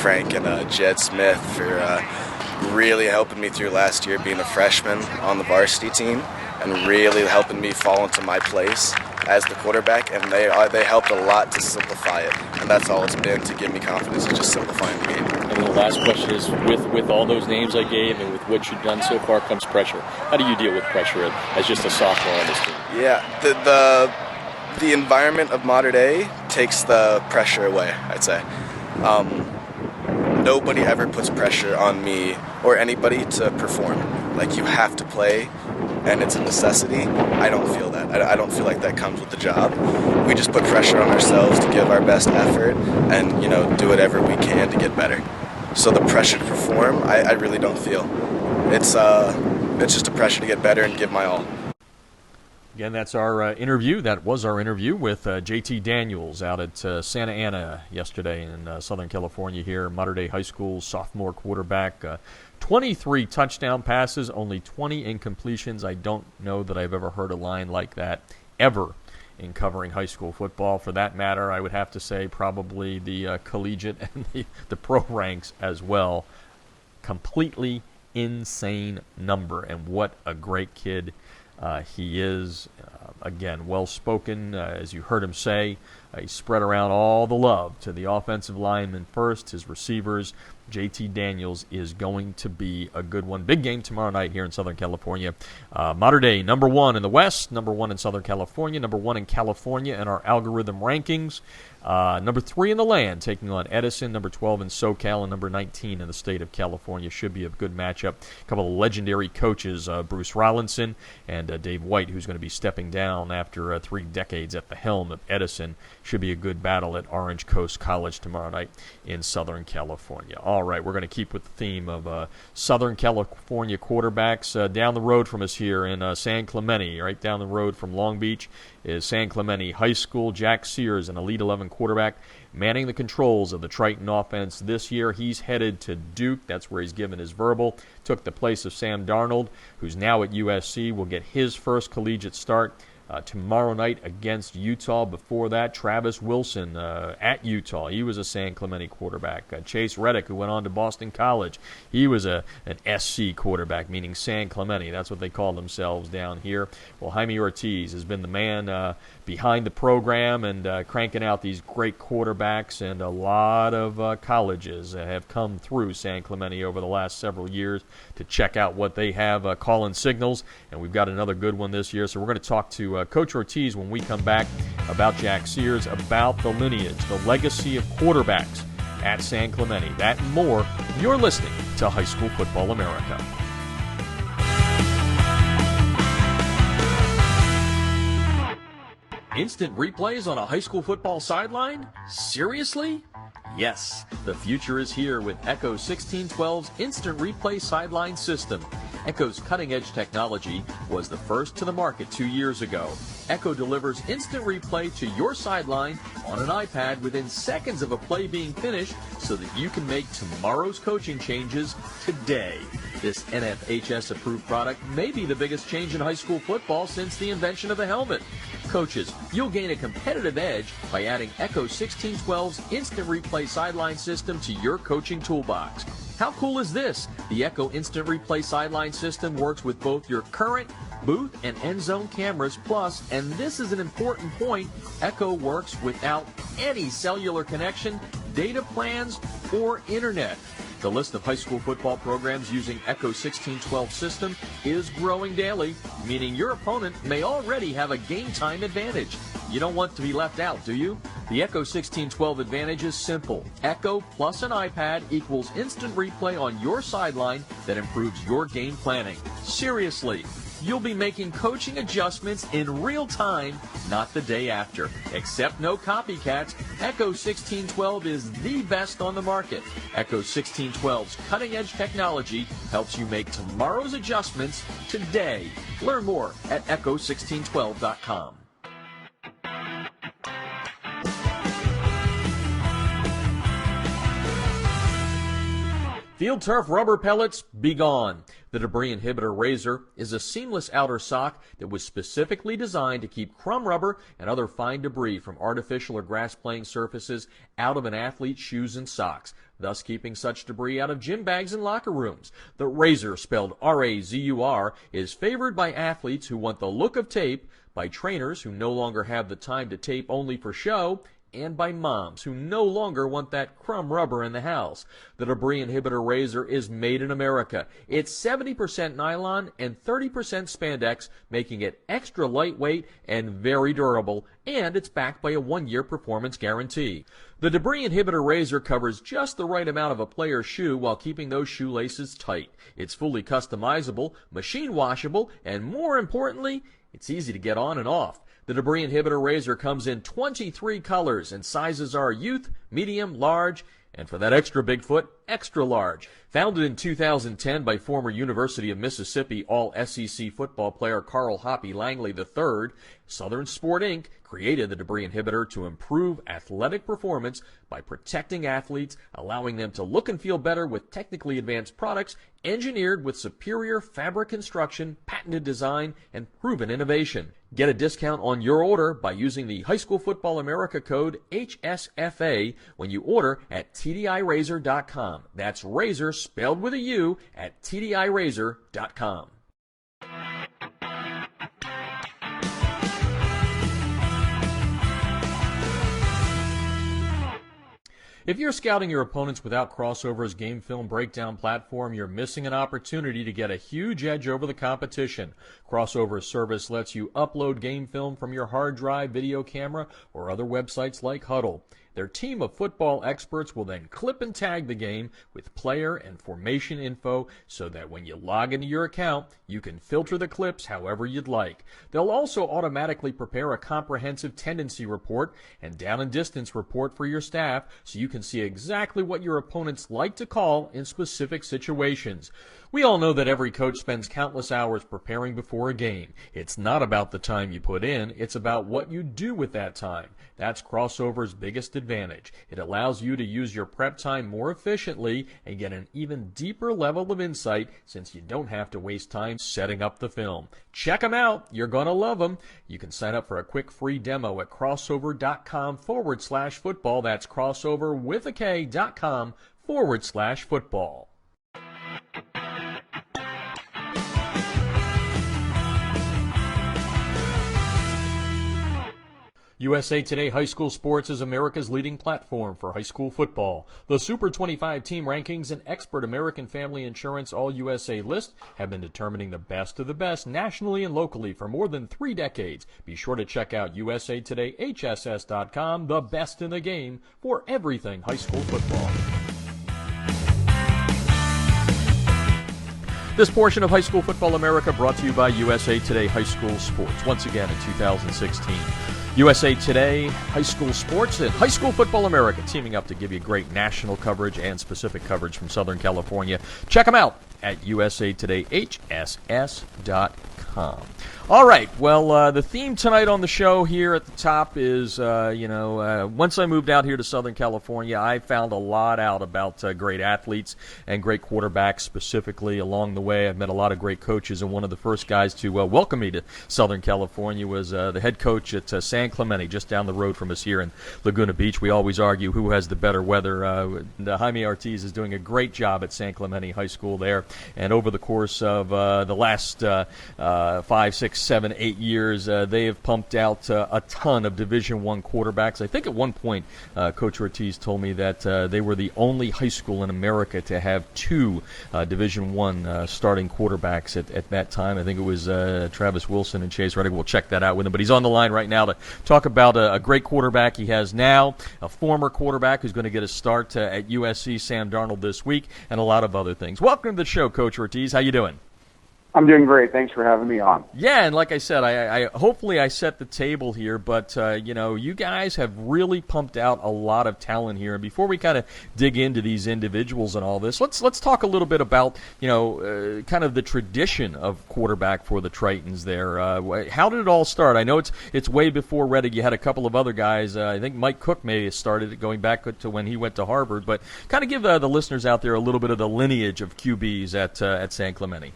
Frank, and Jed Smith for really helping me through last year, being a freshman on the varsity team, and really helping me fall into my place as the quarterback, and they helped a lot to simplify it, and that's all it's been, to give me confidence, is just simplifying the game. And the last question is, with all those names I gave and with what you've done so far comes pressure. How do you deal with pressure as just a sophomore on this team? Yeah, the environment of Mater Dei takes the pressure away, I'd say. Nobody ever puts pressure on me or anybody to perform. Like, you have to play, and it's a necessity. I don't feel that. I don't feel like that comes with the job. We just put pressure on ourselves to give our best effort and, do whatever we can to get better. So the pressure to perform, I really don't feel. It's just a pressure to get better and give my all. Again, that's our interview. That was our interview with JT Daniels out at Santa Ana yesterday in Southern California here. Mater Dei High School sophomore quarterback. 23 touchdown passes, only 20 incompletions. I don't know that I've ever heard a line like that ever in covering high school football. For that matter, I would have to say probably the collegiate and the pro ranks as well. Completely insane number, and what a great kid he is. Again, well-spoken, as you heard him say. He spread around all the love to the offensive linemen first, his receivers. JT Daniels is going to be a good one. Big game tomorrow night here in Southern California. Mater Dei, number 1 in the West, number 1 in Southern California, number 1 in California in our algorithm rankings. Number 3 in the land, taking on Edison, number 12 in SoCal, and number 19 in the state of California. Should be a good matchup. A couple of legendary coaches, Bruce Rollinson and Dave White, who's going to be stepping down after 3 decades at the helm of Edison. Should be a good battle at Orange Coast College tomorrow night in Southern California. All right, we're going to keep with the theme of Southern California quarterbacks. Down the road from us here in San Clemente, right down the road from Long Beach, is San Clemente High School. Jack Sears, an Elite 11 quarterback, manning the controls of the Triton offense this year. He's headed to Duke. That's where he's given his verbal. Took the place of Sam Darnold, who's now at USC. Will get his first collegiate start tomorrow night against Utah. Before that, Travis Wilson at Utah. He was a San Clemente quarterback. Chase Reddick, who went on to Boston College. He was an SC quarterback, meaning San Clemente. That's what they call themselves down here. Well, Jaime Ortiz has been the man behind the program and cranking out these great quarterbacks, and a lot of colleges have come through San Clemente over the last several years to check out what they have calling signals, and we've got another good one this year. So we're going to talk to Coach Ortiz when we come back about Jack Sears, about the lineage, the legacy of quarterbacks at San Clemente. That and more. You're listening to High School Football America. Instant replays on a high school football sideline? Seriously? Yes, the future is here with Echo 1612's Instant Replay Sideline System. Echo's cutting-edge technology was the first to the market 2 years ago. Echo delivers instant replay to your sideline on an iPad within seconds of a play being finished so that you can make tomorrow's coaching changes today. This NFHS-approved product may be the biggest change in high school football since the invention of the helmet. Coaches, you'll gain a competitive edge by adding Echo 1612's Instant Replay Sideline System to your coaching toolbox. How cool is this? The Echo Instant Replay Sideline System works with both your current booth and end zone cameras, plus, and this is an important point, Echo works without any cellular connection, data plans, or internet. The list of high school football programs using Echo 1612 system is growing daily, meaning your opponent may already have a game time advantage. You don't want to be left out, do you? The Echo 1612 advantage is simple. Echo plus an iPad equals instant replay on your sideline that improves your game planning. Seriously, you'll be making coaching adjustments in real time, not the day after. Except no copycats, Echo 1612 is the best on the market. Echo 1612's cutting-edge technology helps you make tomorrow's adjustments today. Learn more at echo1612.com. Field turf rubber pellets, be gone. The Debris Inhibitor Razor is a seamless outer sock that was specifically designed to keep crumb rubber and other fine debris from artificial or grass playing surfaces out of an athlete's shoes and socks, thus keeping such debris out of gym bags and locker rooms. The Razor, spelled R-A-Z-U-R, is favored by athletes who want the look of tape, by trainers who no longer have the time to tape only for show, and by moms who no longer want that crumb rubber in the house. The Debris Inhibitor Razor is made in America. It's 70% nylon and 30% spandex, making it extra lightweight and very durable, and it's backed by a 1-year performance guarantee. The Debris Inhibitor Razor covers just the right amount of a player's shoe while keeping those shoelaces tight. It's fully customizable, machine washable, and more importantly, it's easy to get on and off. The Debris Inhibitor Razor comes in 23 colors, and sizes are youth, medium, large, and for that extra big foot, extra large. Founded in 2010 by former University of Mississippi All-SEC football player Carl Hoppy Langley III, Southern Sport Inc. created the Debris Inhibitor to improve athletic performance by protecting athletes, allowing them to look and feel better with technically advanced products engineered with superior fabric construction, patented design, and proven innovation. Get a discount on your order by using the High School Football America code HSFA when you order at TDIRazor.com. That's razor spelled with a U at TDIRazor.com. If you're scouting your opponents without Crossover's game film breakdown platform, you're missing an opportunity to get a huge edge over the competition. Crossover's service lets you upload game film from your hard drive, video camera, or other websites like Huddle. Their team of football experts will then clip and tag the game with player and formation info so that when you log into your account, you can filter the clips however you'd like. They'll also automatically prepare a comprehensive tendency report and down and distance report for your staff so you can can see exactly what your opponents like to call in specific situations. We all know that every coach spends countless hours preparing before a game. It's not about the time you put in, it's about what you do with that time. That's Crossover's biggest advantage. It allows you to use your prep time more efficiently and get an even deeper level of insight since you don't have to waste time setting up the film. Check them out. You're going to love them. You can sign up for a quick free demo at crossover.com/football. That's crossover with a K.com/football. USA Today High School Sports is America's leading platform for high school football. The Super 25 team rankings and expert American Family Insurance All-USA list have been determining the best of the best nationally and locally for more than 3 decades. Be sure to check out usatodayhss.com, the best in the game for everything high school football. This portion of High School Football America brought to you by USA Today High School Sports. Once again in 2016. USA Today, High School Sports, and High School Football America teaming up to give you great national coverage and specific coverage from Southern California. Check them out at usatodayhss.com. All right, well, the theme tonight on the show here at the top is, once I moved out here to Southern California, I found a lot out about great athletes and great quarterbacks specifically along the way. I've met a lot of great coaches, and one of the first guys to welcome me to Southern California was the head coach at San Clemente, just down the road from us here in Laguna Beach. We always argue who has the better weather. Jaime Ortiz is doing a great job at San Clemente High School there, and over the course of the last 5, 6, 7, 8 years, they have pumped out a ton of Division I quarterbacks. I think at one point, Coach Ortiz told me that they were the only high school in America to have 2 Division I starting quarterbacks at that time. I think it was Travis Wilson and Chase Reddick. We'll check that out with him. But he's on the line right now to talk about a great quarterback he has now, a former quarterback who's going to get a start at USC, Sam Darnold, this week, and a lot of other things. Welcome to the show, Coach Ortiz. How you doing? I'm doing great. Thanks for having me on. Yeah, and like I said, I hopefully I set the table here, but you guys have really pumped out a lot of talent here. And before we kind of dig into these individuals and all this, let's talk a little bit about kind of the tradition of quarterback for the Tritons there. How did it all start? I know it's way before Reddick. You had a couple of other guys. I think Mike Cook may have started it going back to when he went to Harvard, but kind of give the listeners out there a little bit of the lineage of QBs at San Clemente.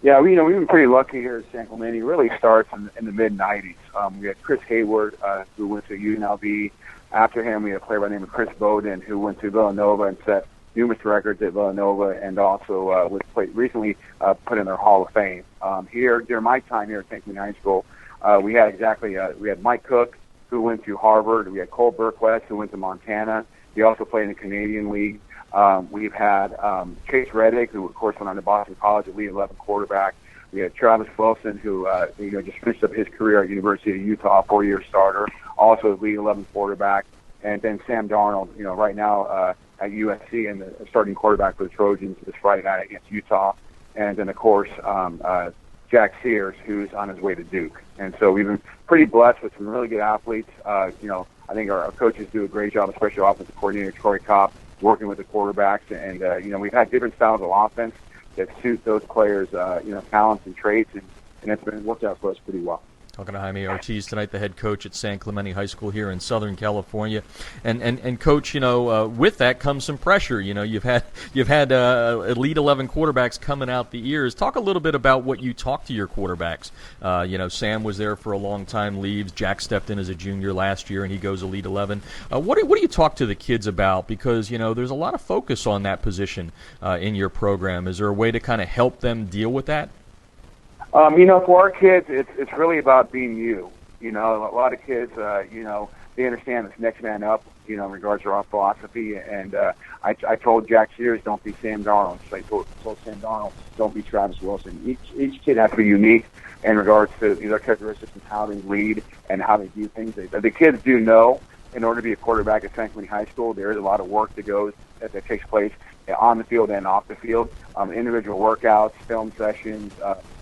Yeah, we've been pretty lucky here at San Clemente. It really starts in the mid-'90s. We had Chris Hayward, who went to UNLV. After him, we had a player by the name of Chris Bowden, who went to Villanova and set numerous records at Villanova, and also was recently put in their Hall of Fame. Here, during my time here at San Clemente High School, we had Mike Cook, who went to Harvard. We had Cole Burkwest, who went to Montana. He also played in the Canadian League. We've had Chase Reddick, who, of course, went on to Boston College, a Elite 11 quarterback. We had Travis Wilson, who just finished up his career at University of Utah, 4-year starter, also a Elite 11 quarterback. And then Sam Darnold, right now at USC and the starting quarterback for the Trojans this Friday night against Utah. And then, of course, Jack Sears, who's on his way to Duke. And so we've been pretty blessed with some really good athletes. I think our coaches do a great job, especially offensive coordinator Troy Kopp, working with the quarterbacks, and we've had different styles of offense that suit those players' talents and traits, and it's been worked out for us pretty well. Talking to Jaime Ortiz tonight, the head coach at San Clemente High School here in Southern California, and coach, with that comes some pressure. You've had Elite 11 quarterbacks coming out the ears. Talk a little bit about what you talk to your quarterbacks. Sam was there for a long time, leaves. Jack stepped in as a junior last year, and he goes Elite 11. What do you talk to the kids about? Because there's a lot of focus on that position in your program. Is there a way to kind of help them deal with that? For our kids, it's really about being you. A lot of kids, they understand this next man up, in regards to our philosophy. And I told Jack Sears, don't be Sam Darnold. I told Sam Darnold, don't be Travis Wilson. Each kid has to be unique in regards to their characteristics and how they lead and how they do things. The kids do know, in order to be a quarterback at San Clemente High School, there is a lot of work that takes place on the field and off the field. Individual workouts, film sessions,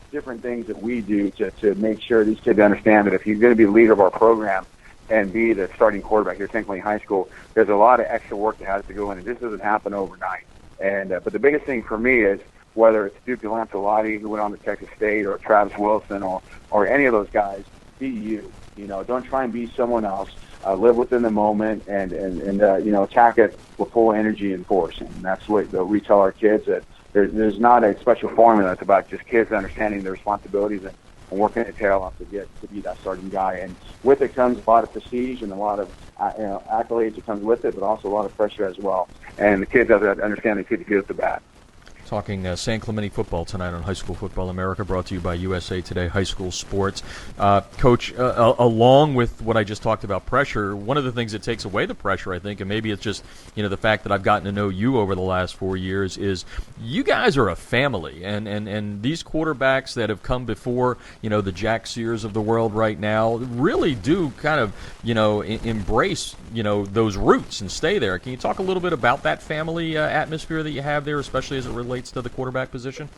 different things that we do to make sure these kids understand that if you're going to be the leader of our program, and be the starting quarterback here at San Clemente High School, there's a lot of extra work that has to go in, and this doesn't happen overnight. And but the biggest thing for me is whether it's Duke Lancelotti, who went on to Texas State, or Travis Wilson, or any of those guys, be you. Don't try and be someone else. Live within the moment and attack it with full energy and force. And that's what we tell our kids, that there's not a special formula. It's about just kids understanding their responsibilities and working their tail off to be that starting guy. And with it comes a lot of prestige and a lot of accolades that comes with it, but also a lot of pressure as well. And the kids have to understand they need to get at the bat. Talking San Clemente football tonight on High School Football America, brought to you by USA Today High School Sports. Coach, along with what I just talked about, pressure, one of the things that takes away the pressure, I think, and maybe it's just the fact that I've gotten to know you over the last 4 years, is you guys are a family, and these quarterbacks that have come before, the Jack Sears of the world right now, really do kind of, embrace, those roots and stay there. Can you talk a little bit about that family atmosphere that you have there, especially as it relates to the quarterback position?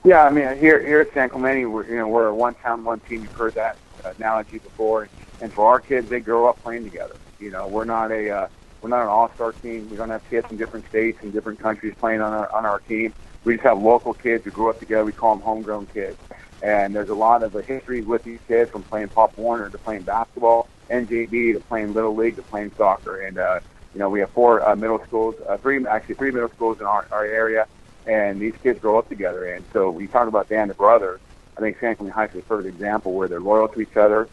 Yeah, I mean, here at San Clemente, we're a one town, one team. You've heard that analogy before, and for our kids, they grow up playing together. We're not an all-star team. We don't have kids from different states and different countries playing on our team. We just have local kids who grew up together. We call them homegrown kids, and there's a lot of history with these kids, from playing Pop Warner to playing basketball, NJB to playing Little League to playing soccer, and we have three middle schools in our area. And these kids grow up together. And so we talk about band of brothers. I think San Clemente High School is a perfect example where they're loyal to each other.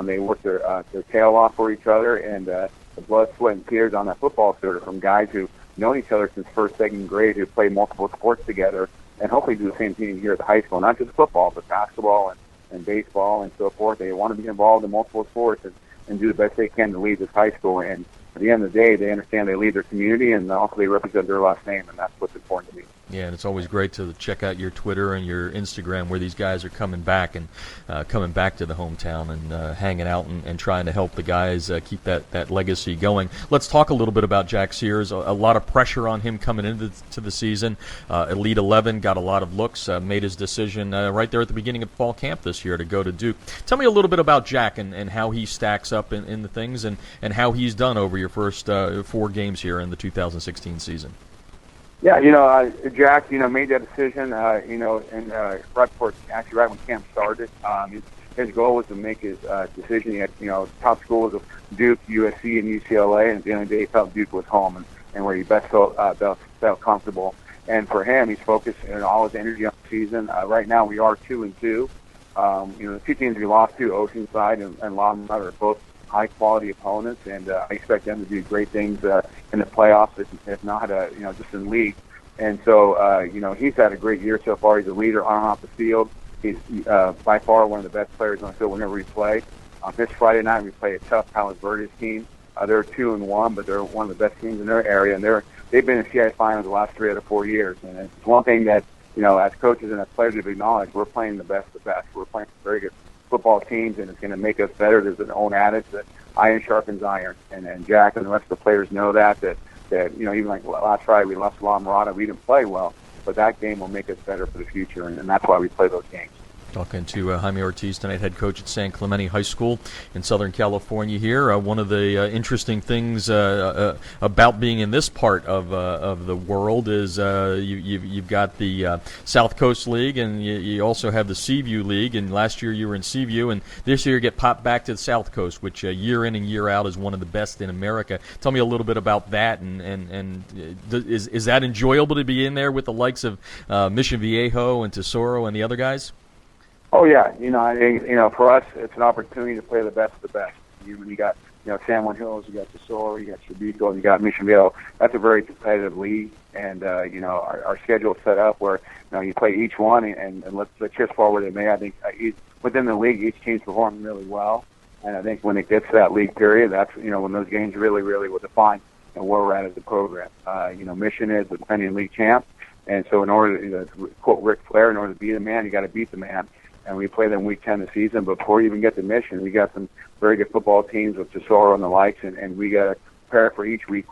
They work their tail off for each other. And the blood, sweat, and tears on that football field are from guys who've known each other since first, second grade, who play multiple sports together, and hopefully do the same thing here at the high school. Not just football, but basketball and baseball and so forth. They want to be involved in multiple sports and do the best they can to lead this high school. And at the end of the day, they understand they lead their community, and also they represent their last name, and that's what's important to me. Yeah, and it's always great to check out your Twitter and your Instagram, where these guys are coming back to the hometown and hanging out and trying to help the guys keep that legacy going. Let's talk a little bit about Jack Sears. A lot of pressure on him coming into the season. Elite 11, got a lot of looks, made his decision right there at the beginning of fall camp this year to go to Duke. Tell me a little bit about Jack and how he stacks up in the things and how he's done over your first 4 games here in the 2016 season. Yeah, Jack, made that decision, and right when camp started. His goal was to make his decision. He had, top schools of Duke, USC, and UCLA, and at the end of the day, he felt Duke was home and where he best felt comfortable. And for him, he's focused all his energy on the season. Right now, we are 2-2. The two teams we lost to, Oceanside and Lubbock, are both high-quality opponents, and I expect them to do great things in the playoffs, if not, just in league. And so, he's had a great year so far. He's a leader on and off the field. He's by far one of the best players on the field whenever we play. This Friday night, we play a tough Palos Verdes team. They're 2-1, but they're one of the best teams in their area, and they've been in CIF finals the last 3 out of 4 years. And it's one thing that, as coaches and as players, we've acknowledged, we're playing the best of the best. We're playing very good football teams, and it's going to make us better. There's an own adage that iron sharpens iron, and Jack and the rest of the players know that even like last Friday we lost La Mirada, we didn't play well, but that game will make us better for the future, and that's why we play those games. Talking to Jaime Ortiz tonight, head coach at San Clemente High School in Southern California here. One of the interesting things about being in this part of the world is you've got the South Coast League, and you also have the Seaview League, and last year you were in Seaview, and this year you get popped back to the South Coast, which year in and year out is one of the best in America. Tell me a little bit about that, and is that enjoyable to be in there with the likes of Mission Viejo and Tesoro and the other guys? Oh yeah, I think for us it's an opportunity to play the best of the best. You got San Juan Hills, you got Tesoro, you got Triton, you got Mission Viejo. That's a very competitive league, and our schedule is set up where you play each one and let's just fall where they may. I think within the league each team's performing really well, and I think when it gets to that league period, that's when those games really will define where we're at as a program. Mission is the defending league champ, and so in order to quote Ric Flair, in order to be the man, you got to beat the man. And we play them week 10 of the season. Before you even get to Mission, we got some very good football teams with Tesoro and the likes, and we got to prepare for each week,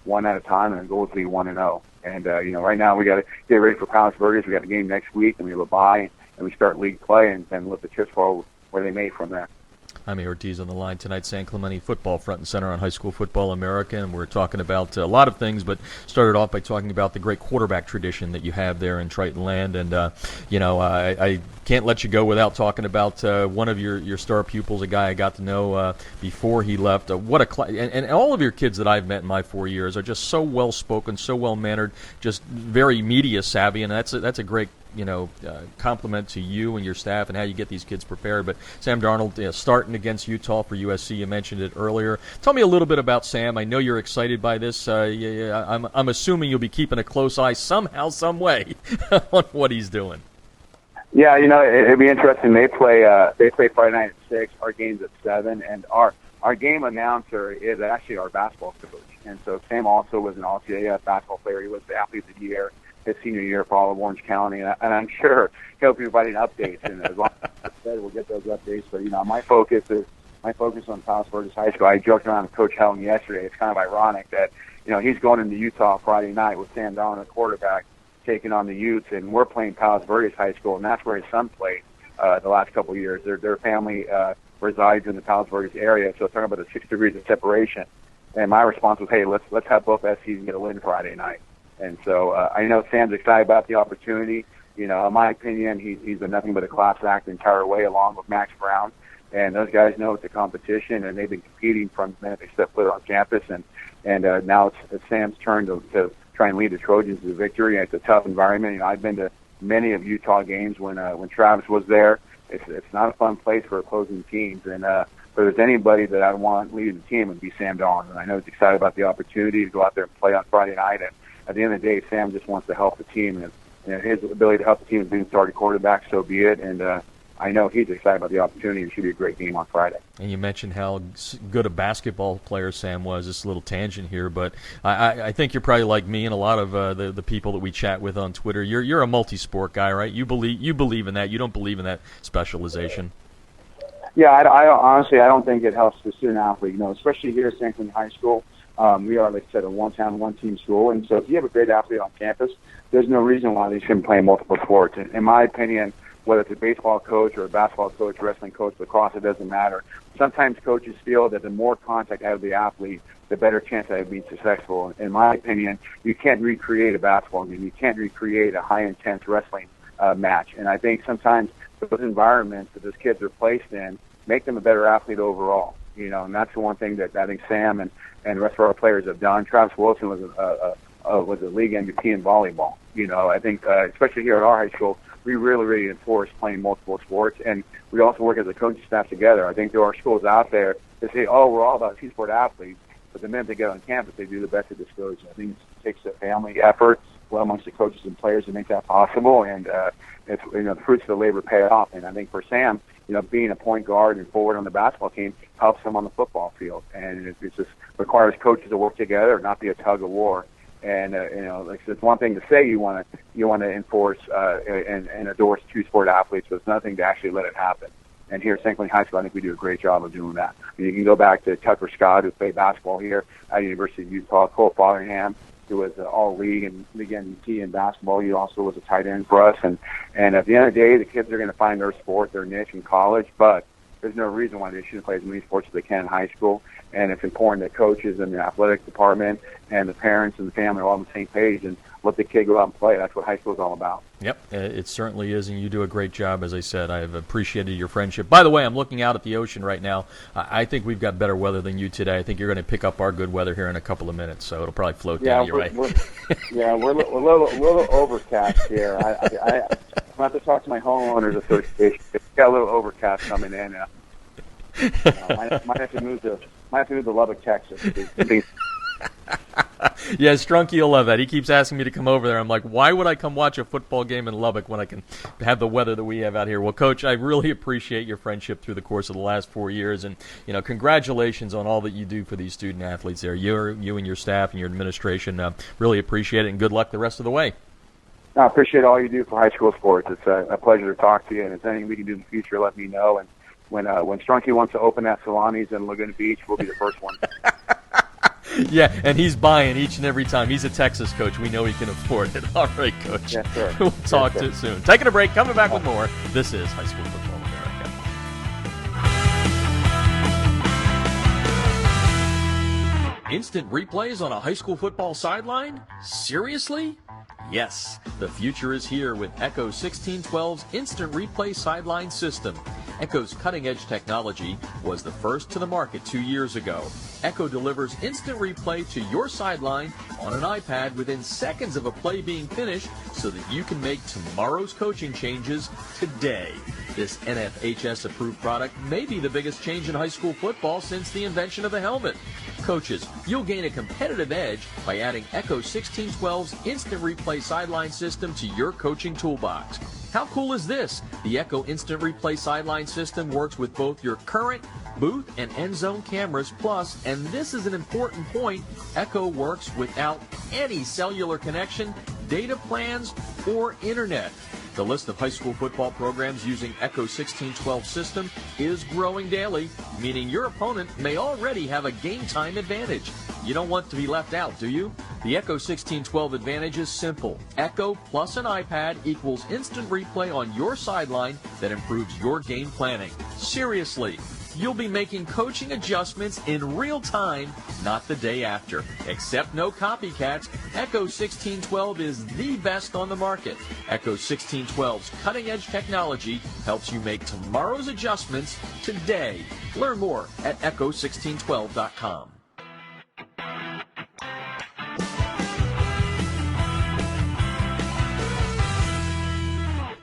one at a time, and the goal is to be 1-0. And right now we got to get ready for Palos Verdes. We got a game next week, and we have a bye, and we start league play, and let the chips fall where they may from there. Jaime Ortiz on the line tonight. San Clemente football front and center on High School Football America, and we're talking about a lot of things, but started off by talking about the great quarterback tradition that you have there in Triton land. And I can't let you go without talking about one of your star pupils, a guy I got to know before he left. And all of your kids that I've met in my 4 years are just so well spoken, so well mannered, just very media savvy, and that's a great compliment to you and your staff and how you get these kids prepared. But Sam Darnold starting against Utah for USC, you mentioned it earlier. Tell me a little bit about Sam. I know you're excited by this. I'm assuming you'll be keeping a close eye somehow, some way on what he's doing. Yeah, it'd be interesting. They play Friday night at 6. Our game's at 7, and our game announcer is actually our basketball coach. And so Sam also was an All-CAF basketball player. He was the Athlete of the Year his senior year for all of Orange County, and I'm sure he'll be providing updates. And as long as I said, we'll get those updates. But my focus on Palos Verdes High School. I joked around with Coach Helton yesterday. It's kind of ironic that he's going into Utah Friday night with Sam Darnold, the quarterback, taking on the Utes, and we're playing Palos Verdes High School, and that's where his son played the last couple of years. Their family resides in the Palos Verdes area, so talking about the 6 degrees of separation. And my response was, hey, let's have both SCs get a win Friday night. And so I know Sam's excited about the opportunity. In my opinion, he's been nothing but a class act the entire way, along with Max Brown. And those guys know it's a competition, and they've been competing from the minute they stepped foot on campus. And now it's Sam's turn to try and lead the Trojans to victory. And it's a tough environment. I've been to many of Utah games when Travis was there. It's not a fun place for opposing teams. And if there's anybody that I want leading the team, it would be Sam Darnold. And I know he's excited about the opportunity to go out there and play on Friday night. And at the end of the day, Sam just wants to help the team, and his ability to help the team as being starting quarterback, so be it. And I know he's excited about the opportunity. It should be a great game on Friday. And you mentioned how good a basketball player Sam was. Just a little tangent here, but I think you're probably like me and a lot of the people that we chat with on Twitter. You're a multi-sport guy, right? You believe in that. You don't believe in that specialization. Yeah, I honestly don't think it helps the student athlete. Especially here at San Clemente High School. We are, like I said, a one-town, one-team school, and so if you have a great athlete on campus, there's no reason why they shouldn't play multiple sports. In my opinion, whether it's a baseball coach or a basketball coach, wrestling coach, lacrosse, it doesn't matter. Sometimes coaches feel that the more contact I have with the athlete, the better chance I have being successful. In my opinion, you can't recreate a basketball game. You can't recreate a high-intense wrestling match. And I think sometimes those environments that those kids are placed in make them a better athlete overall. And that's the one thing that I think Sam and the rest of our players have done. Travis Wilson was a league MVP in volleyball. I think especially here at our high school, we really enforce playing multiple sports, and we also work as a coaching staff together. I think there are schools out there that say, "Oh, we're all about team sport athletes," but the minute they get on campus, they do the best at discouraging. I think it takes a family effort, well, amongst the coaches and players to make that possible, and it's the fruits of the labor pay off. And I think for Sam, being a point guard and forward on the basketball team helps him on the football field. And it just requires coaches to work together, not be a tug of war. And it's one thing to say you want to enforce and endorse 2-sport athletes, but it's nothing to actually let it happen. And here at San Clemente High School, I think we do a great job of doing that. You can go back to Tucker Scott, who played basketball here at the University of Utah, Cole Fotheringham, who was all-league and league MVP in basketball. He also was a tight end for us. And at the end of the day, the kids are going to find their sport, their niche in college, but there's no reason why they shouldn't play as many sports as they can in high school. And it's important that coaches and the athletic department and the parents and the family are all on the same page and let the kid go out and play. That's what high school is all about. Yep, it certainly is, and you do a great job. As I said, I've appreciated your friendship. By the way, I'm looking out at the ocean right now. I think we've got better weather than you today. I think you're going to pick up our good weather here in a couple of minutes, so it'll probably float down your way. We're a little overcast here. I have to talk to my homeowners association. It's got a little overcast coming in. Might have to move to Lubbock, Texas. Yeah, Strunky will love that. He keeps asking me to come over there. I'm like, why would I come watch a football game in Lubbock when I can have the weather that we have out here? Well, Coach, I really appreciate your friendship through the course of the last 4 years, and congratulations on all that you do for these student athletes there. You and your staff and your administration really appreciate it, and good luck the rest of the way. I appreciate all you do for high school sports. It's a pleasure to talk to you, and if there's anything we can do in the future, let me know. And when Strunky wants to open that Salani's in Laguna Beach, we'll be the first one. Yeah, and he's buying each and every time. He's a Texas coach. We know he can afford it. All right, Coach. Yes, sir. We'll talk to it soon. Taking a break. Coming back with more. This is High School Football America. Instant replays on a high school football sideline? Seriously? Yes, the future is here with Echo 1612's Instant Replay Sideline System. Echo's cutting-edge technology was the first to the market 2 years ago. Echo delivers instant replay to your sideline on an iPad within seconds of a play being finished so that you can make tomorrow's coaching changes today. This NFHS-approved product may be the biggest change in high school football since the invention of the helmet. Coaches, you'll gain a competitive edge by adding Echo 1612's Instant Replay Sideline System to your coaching toolbox. How cool is this? The Echo Instant Replay Sideline System works with both your current booth and end zone cameras, plus, and this is an important point, Echo works without any cellular connection, data plans, or internet. The list of high school football programs using Echo 1612 system is growing daily, meaning your opponent may already have a game time advantage. You don't want to be left out, do you? The Echo 1612 advantage is simple. Echo plus an iPad equals instant replay on your sideline that improves your game planning. Seriously, you'll be making coaching adjustments in real time, not the day after. Except no copycats, Echo 1612 is the best on the market. Echo 1612's cutting-edge technology helps you make tomorrow's adjustments today. Learn more at echo1612.com.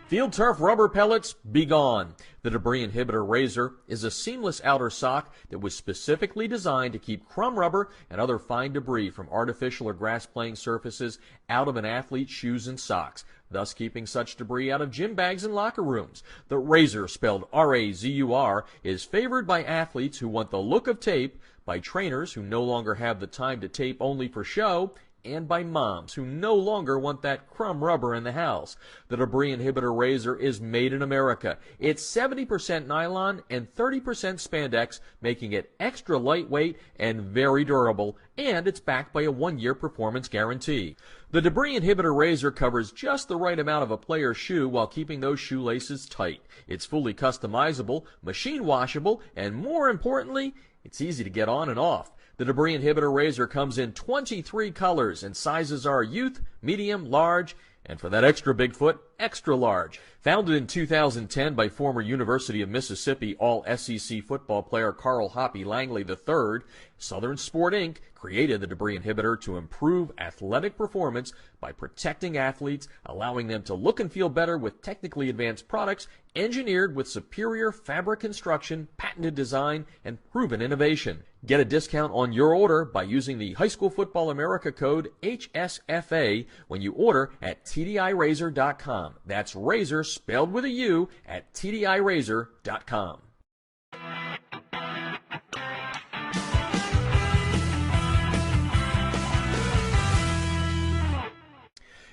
Field turf rubber pellets, be gone. The Debris Inhibitor Razor is a seamless outer sock that was specifically designed to keep crumb rubber and other fine debris from artificial or grass-playing surfaces out of an athlete's shoes and socks, thus keeping such debris out of gym bags and locker rooms. The Razor, spelled R-A-Z-U-R, is favored by athletes who want the look of tape, by trainers who no longer have the time to tape only for show, and by moms who no longer want that crumb rubber in the house. The Debris Inhibitor Razor is made in America. It's 70% nylon and 30% spandex, making it extra lightweight and very durable, and it's backed by a 1-year performance guarantee. The Debris Inhibitor Razor covers just the right amount of a player's shoe while keeping those shoelaces tight. It's fully customizable, machine washable, and more importantly, it's easy to get on and off. The Debris Inhibitor Razor comes in 23 colors, and sizes are youth, medium, large, and for that extra big foot, extra large. Founded in 2010 by former University of Mississippi All-SEC football player Carl Hoppy Langley III, Southern Sport Inc. created the Debris Inhibitor to improve athletic performance by protecting athletes, allowing them to look and feel better with technically advanced products engineered with superior fabric construction, patented design, and proven innovation. Get a discount on your order by using the High School Football America code HSFA when you order at TDIRazor.com. That's razor spelled with a U at TDIRazor.com.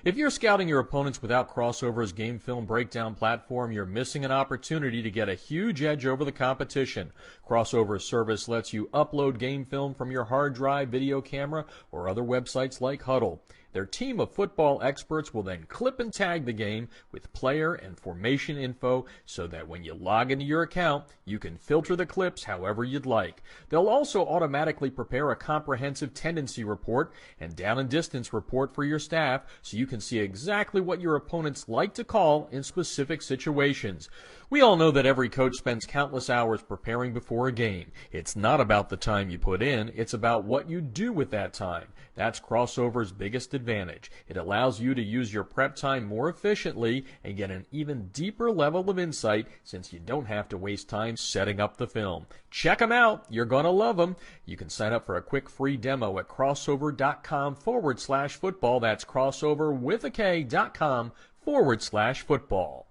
If you're scouting your opponents without Crossover's game film breakdown platform, you're missing an opportunity to get a huge edge over the competition. Crossover's service lets you upload game film from your hard drive, video camera, or other websites like Huddle. Their team of football experts will then clip and tag the game with player and formation info so that when you log into your account, you can filter the clips however you'd like. They'll also automatically prepare a comprehensive tendency report and down and distance report for your staff so you can see exactly what your opponents like to call in specific situations. We all know that every coach spends countless hours preparing before a game. It's not about the time you put in, it's about what you do with that time. That's Crossover's biggest advantage. It allows you to use your prep time more efficiently and get an even deeper level of insight since you don't have to waste time setting up the film. Check them out. You're going to love them. You can sign up for a quick free demo at crossover.com/football. That's crossover with a K.com/football.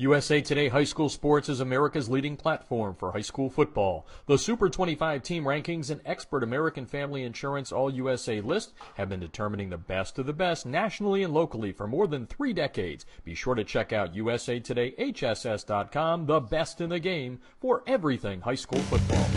USA Today High School Sports is America's leading platform for high school football. The Super 25 team rankings and expert American Family Insurance All-USA list have been determining the best of the best nationally and locally for more than 3 decades. Be sure to check out usatodayhss.com, the best in the game, for everything high school football.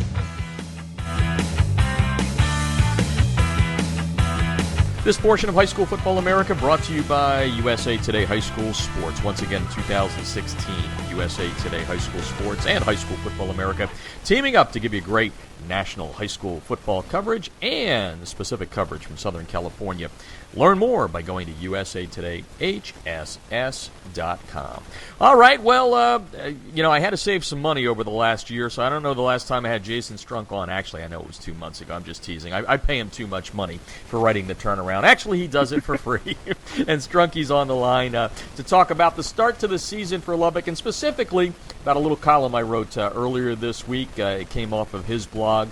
This portion of High School Football America brought to you by USA Today High School Sports. Once again, 2016, USA Today High School Sports and High School Football America teaming up to give you great national high school football coverage and specific coverage from Southern California. Learn more by going to usatoday.hss.com. All right, well, I had to save some money over the last year, so I don't know the last time I had Jason Strunk on. Actually, I know it was 2 months ago. I'm just teasing. I pay him too much money for writing the turnaround. Actually, he does it for free. And Strunky's on the line to talk about the start to the season for Lubbock, and specifically about a little column I wrote earlier this week. It came off of his blog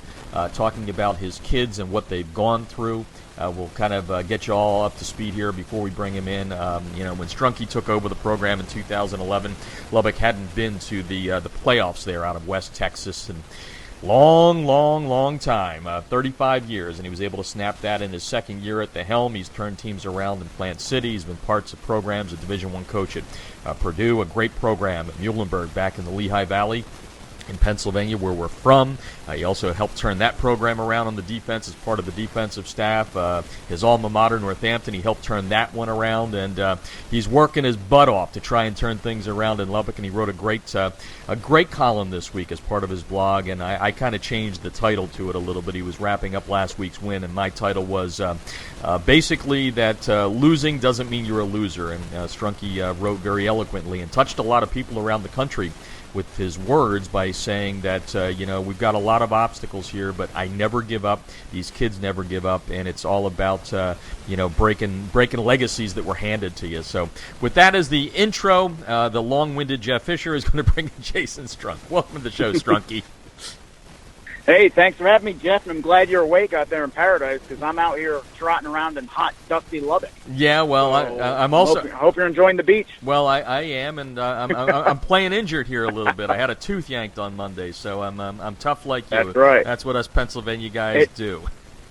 talking about his kids and what they've gone through. We'll kind of get you all up to speed here before we bring him in. When Strunky took over the program in 2011, Lubbock hadn't been to the playoffs there out of West Texas in long time, 35 years, and he was able to snap that in his second year at the helm. He's turned teams around in Plant City. He's been parts of programs, a Division I coach at Purdue, a great program at Muhlenberg back in the Lehigh Valley in Pennsylvania, where we're from. He also helped turn that program around on the defense as part of the defensive staff. His alma mater, Northampton, he helped turn that one around, and he's working his butt off to try and turn things around in Lubbock, and he wrote a great column this week as part of his blog, and I kind of changed the title to it a little bit. He was wrapping up last week's win, and my title was basically that losing doesn't mean you're a loser, and Strunky wrote very eloquently and touched a lot of people around the country with his words by saying that, we've got a lot of obstacles here, but I never give up. These kids never give up, and it's all about, breaking legacies that were handed to you. So with that as the intro, the long-winded Jeff Fisher is going to bring in Jason Strunk. Welcome to the show, Strunky. Hey, thanks for having me, Jeff, and I'm glad you're awake out there in paradise because I'm out here trotting around in hot, dusty Lubbock. Yeah, well, so, I'm also... I hope you're enjoying the beach. Well, I am, and I'm playing injured here a little bit. I had a tooth yanked on Monday, so I'm tough like you. That's right. That's what us Pennsylvania guys do.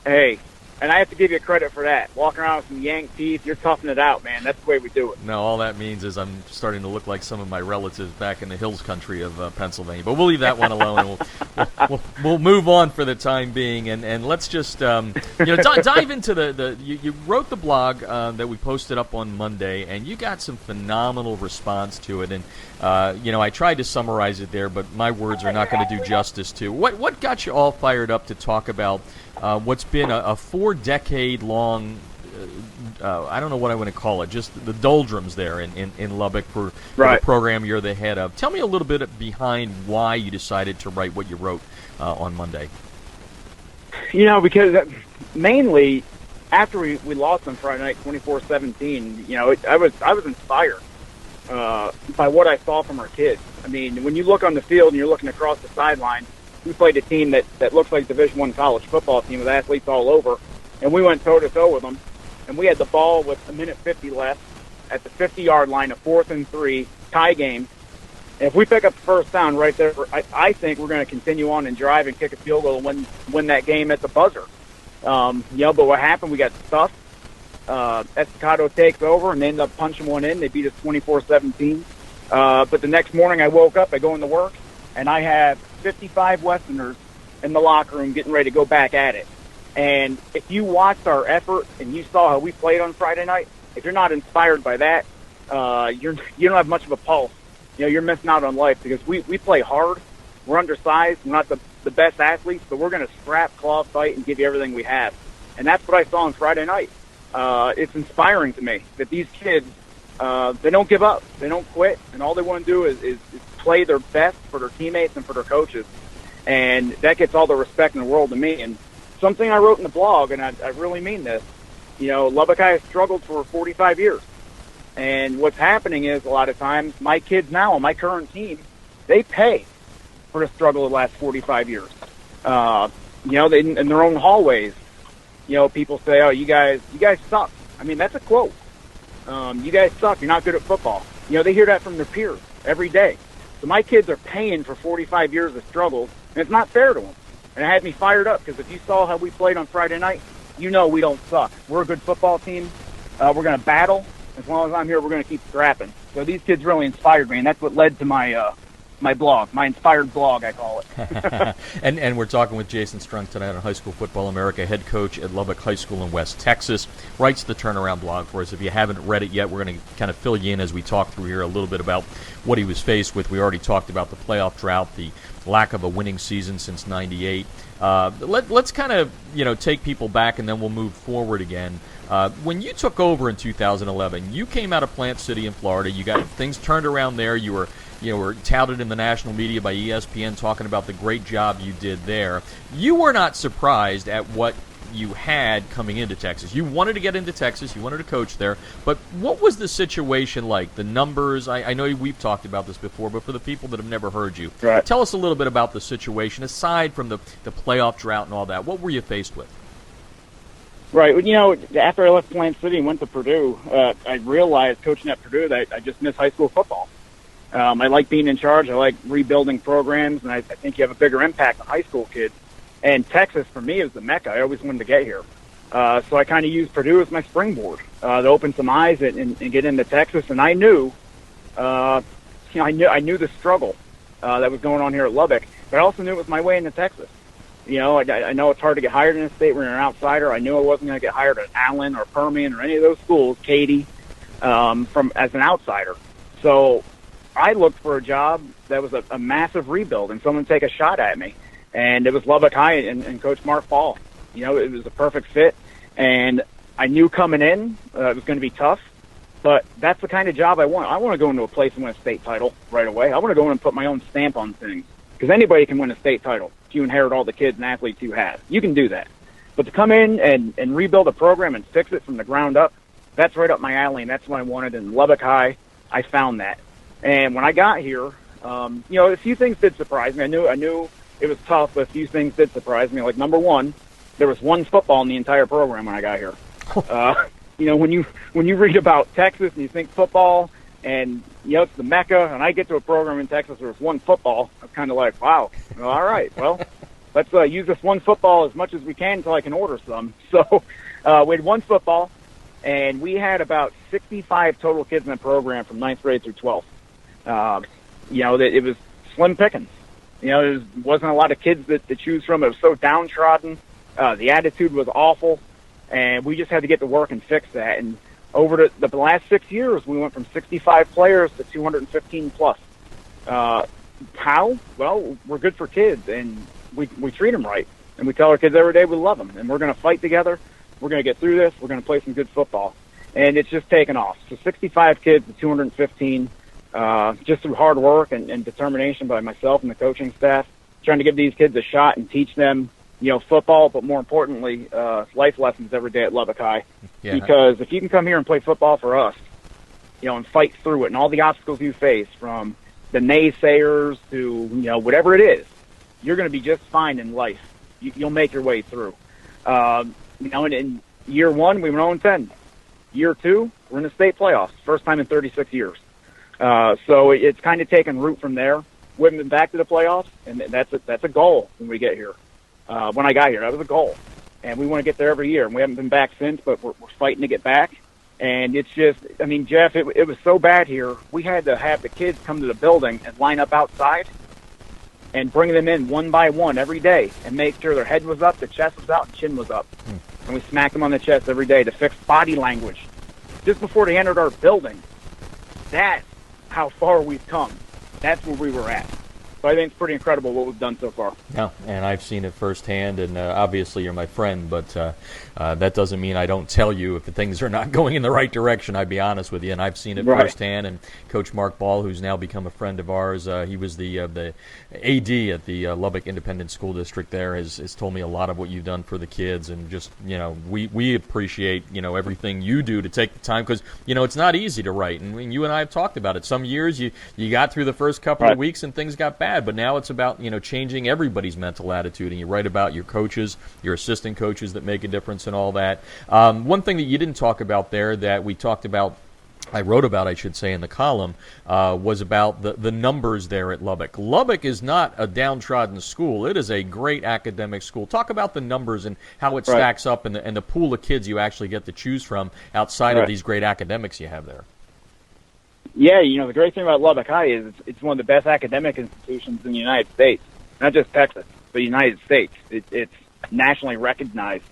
Hey, and I have to give you credit for that. Walking around with some yanked teeth, you're toughing it out, man. That's the way we do it. No, all that means is I'm starting to look like some of my relatives back in the hills country of Pennsylvania. But we'll leave that one alone, and we'll move on for the time being. And let's just dive into the you wrote the blog that we posted up on Monday, and you got some phenomenal response to it. And I tried to summarize it there, but my words are not going to do justice to what got you all fired up to talk about what's been a 4-decade-long, I don't know what I want to call it, just the doldrums there in Lubbock for the program you're the head of. Tell me a little bit behind why you decided to write what you wrote on Monday. Because mainly after we lost on Friday night 24-17, I was inspired by what I saw from our kids. I mean, when you look on the field and you're looking across the sideline, we played a team that looks like a Division I college football team with athletes all over, and we went toe-to-toe with them, and we had the ball with 1:50 left at the 50-yard line, a 4th and 3, tie game. And if we pick up the first down right there, I think we're going to continue on and drive and kick a field goal and win that game at the buzzer. But what happened, we got stuffed. Estacado takes over, and they end up punching one in. They beat us 24-17. But the next morning I woke up, I go into work, and I have 55 Westerners in the locker room getting ready to go back at it. And if you watched our effort and you saw how we played on Friday night, if you're not inspired by that, you don't have much of a pulse. You're missing out on life because we play hard. We're undersized. We're not the best athletes, but we're going to scrap, claw, fight, and give you everything we have. And that's what I saw on Friday night. It's inspiring to me that these kids, they don't give up. They don't quit. And all they want to do is play their best for their teammates and for their coaches. And that gets all the respect in the world to me. And something I wrote in the blog, and I really mean this, Lubbock High has struggled for 45 years. And what's happening is a lot of times my kids now on my current team, they pay for the struggle of the last 45 years. In their own hallways, people say, oh, you guys suck. I mean, that's a quote. You guys suck. You're not good at football. They hear that from their peers every day. So my kids are paying for 45 years of struggles, and it's not fair to them. And it had me fired up because if you saw how we played on Friday night, we don't suck. We're a good football team. We're going to battle. As long as I'm here, we're going to keep scrapping. So these kids really inspired me, and that's what led to my my blog, my inspired blog, I call it. and we're talking with Jason Strunk tonight on High School Football America, head coach at Lubbock High School in West Texas. Writes the turnaround blog for us. If you haven't read it yet, we're going to kind of fill you in as we talk through here a little bit about what he was faced with. We already talked about the playoff drought, the lack of a winning season since '98. Let's kind of take people back, and then we'll move forward again. When you took over in 2011, you came out of Plant City in Florida. You got things turned around there. You were touted in the national media by ESPN talking about the great job you did there. You were not surprised at what you had coming into Texas. You wanted to get into Texas. You wanted to coach there. But what was the situation like? The numbers, I know we've talked about this before, but for the people that have never heard you, right, tell us a little bit about the situation, aside from the playoff drought and all that. What were you faced with? Right. After I left Plant City and went to Purdue, I realized coaching at Purdue that I just miss high school football. I like being in charge. I like rebuilding programs, and I think you have a bigger impact on high school kids. And Texas, for me, is the mecca. I always wanted to get here. So I kind of used Purdue as my springboard to open some eyes and get into Texas. And I knew, I knew the struggle that was going on here at Lubbock, but I also knew it was my way into Texas. I know it's hard to get hired in a state when you're an outsider. I knew I wasn't going to get hired at Allen or Permian or any of those schools, Katy, as an outsider. So I looked for a job that was a massive rebuild and someone take a shot at me. And it was Lubbock High and Coach Mark Ball. It was a perfect fit. And I knew coming in it was going to be tough, but that's the kind of job I want. I want to go into a place and win a state title right away. I want to go in and put my own stamp on things, because anybody can win a state title if you inherit all the kids and athletes you have. You can do that. But to come in and rebuild a program and fix it from the ground up, that's right up my alley, and that's what I wanted. In Lubbock High, I found that. And when I got here, a few things did surprise me. I knew it was tough, but a few things did surprise me. Like, number one, there was one football in the entire program when I got here. When you read about Texas and you think football, and it's the mecca, and I get to a program in Texas where there's one football, I'm kind of like, wow, all right, well, let's use this one football as much as we can until I can order some. So we had one football, and we had about 65 total kids in the program from 9th grade through 12th. It was slim pickings. There wasn't a lot of kids to choose from. It was so downtrodden. The attitude was awful, and we just had to get to work and fix that. And over the last 6 years, we went from 65 players to 215 plus. How? Well, we're good for kids, and we treat them right. And we tell our kids every day we love them, and we're going to fight together. We're going to get through this. We're going to play some good football. And it's just taken off. So 65 kids to 215, just through hard work and determination by myself and the coaching staff, trying to give these kids a shot and teach them, football, but more importantly, life lessons every day at Lubbock High. Yeah. Because if you can come here and play football for us, and fight through it and all the obstacles you face, from the naysayers to, whatever it is, you're going to be just fine in life. You'll make your way through. And in year one, we went 0-10. Year two, we're in the state playoffs, first time in 36 years. So it's kind of taken root from there. We haven't been back to the playoffs, and that's a goal when we get here. When I got here, that was a goal, and we want to get there every year. And we haven't been back since, but we're fighting to get back. And it's just, Jeff, it was so bad here. We had to have the kids come to the building and line up outside and bring them in one by one every day and make sure their head was up, their chest was out, and chin was up. And we smacked them on the chest every day to fix body language just before they entered our building. That's how far we've come. That's where we were at. So I think it's pretty incredible what we've done so far. Yeah, and I've seen it firsthand, and obviously you're my friend, but that doesn't mean I don't tell you if the things are not going in the right direction. I'd be honest with you, and I've seen it firsthand. And Coach Mark Ball, who's now become a friend of ours, he was the AD at the Lubbock Independent School District there, has told me a lot of what you've done for the kids, and just, we appreciate, everything you do to take the time, because, it's not easy to write, and you and I have talked about it. Some years you got through the first couple of weeks and things got bad, but now it's about, changing everybody's mental attitude, and you write about your coaches, your assistant coaches that make a difference and all that. One thing that you didn't talk about there that we talked about, I wrote about, I should say, in the column, was about the numbers there at Lubbock. Lubbock is not a downtrodden school. It is a great academic school. Talk about the numbers and how it stacks up, and the pool of kids you actually get to choose from outside of these great academics you have there. Yeah, the great thing about Lubbock High is it's one of the best academic institutions in the United States. Not just Texas, but the United States. It's nationally recognized,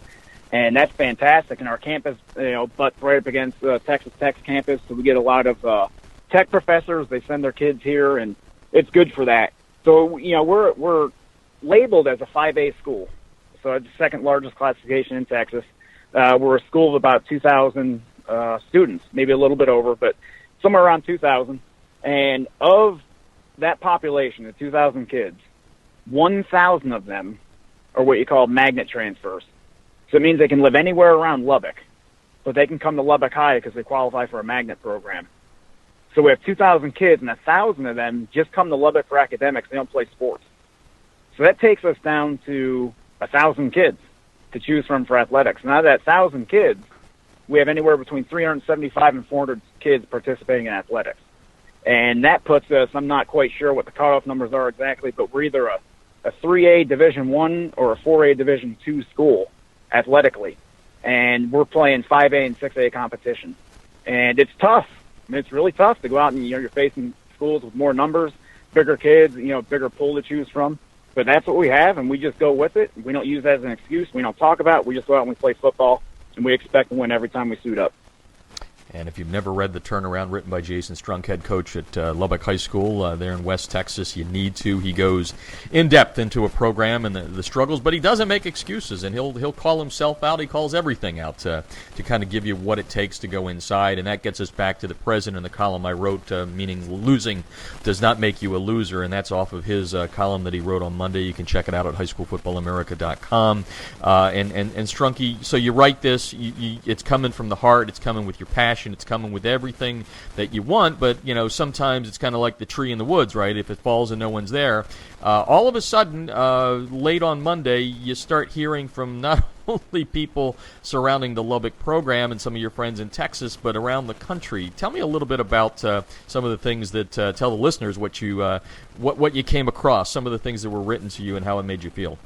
and that's fantastic. And our campus, butts right up against Texas Tech's campus, so we get a lot of tech professors. They send their kids here, and it's good for that. So, we're labeled as a 5A school. So it's the second largest classification in Texas. We're a school of about 2,000 students, maybe a little bit over, but somewhere around 2,000. And of that population, the 2,000 kids, 1,000 of them are what you call magnet transfers. So it means they can live anywhere around Lubbock, but they can come to Lubbock High because they qualify for a magnet program. So we have 2,000 kids, and 1,000 of them just come to Lubbock for academics. They don't play sports. So that takes us down to 1,000 kids to choose from for athletics. Now, that 1,000 kids, we have anywhere between 375 and 400 kids participating in athletics. And that puts us, I'm not quite sure what the cutoff numbers are exactly, but we're either a 3A Division I or a 4A Division II school athletically. And we're playing 5A and 6A competition. And it's tough. I mean, it's really tough to go out and, you're facing schools with more numbers, bigger kids, bigger pool to choose from. But that's what we have, and we just go with it. We don't use it as an excuse. We don't talk about it. We just go out and we play football, and we expect to win every time we suit up. And if you've never read The Turnaround, written by Jason Strunk, head coach at Lubbock High School there in West Texas, you need to. He goes in depth into a program and the struggles, but he doesn't make excuses, and he'll call himself out. He calls everything out to kind of give you what it takes to go inside, and that gets us back to the present in the column I wrote, meaning losing does not make you a loser, and that's off of his column that he wrote on Monday. You can check it out at highschoolfootballamerica.com. And Strunky, so you write this, it's coming from the heart, it's coming with your passion, it's coming with everything that you want, but sometimes it's kind of like the tree in the woods, right? If it falls and no one's there, all of a sudden, late on Monday, you start hearing from not only people surrounding the Lubbock program and some of your friends in Texas, but around the country. Tell me a little bit about some of the things that tell the listeners what you came across, some of the things that were written to you and how it made you feel.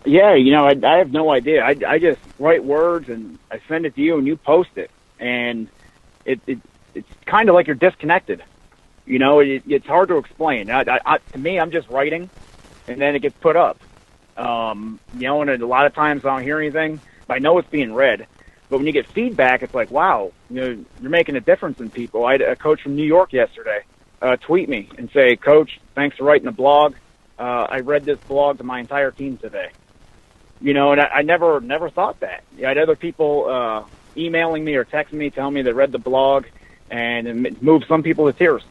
Yeah, I have no idea. I just write words and I send it to you and you post it. And it's kind of like you're disconnected. It's hard to explain. To me, I'm just writing, and then it gets put up. And a lot of times I don't hear anything, but I know it's being read. But when you get feedback, it's like, wow, you're making a difference in people. I had a coach from New York yesterday tweet me and say, Coach, thanks for writing the blog. I read this blog to my entire team today. And I never thought that. I had other people emailing me or texting me, telling me they read the blog, and it moved some people to tears.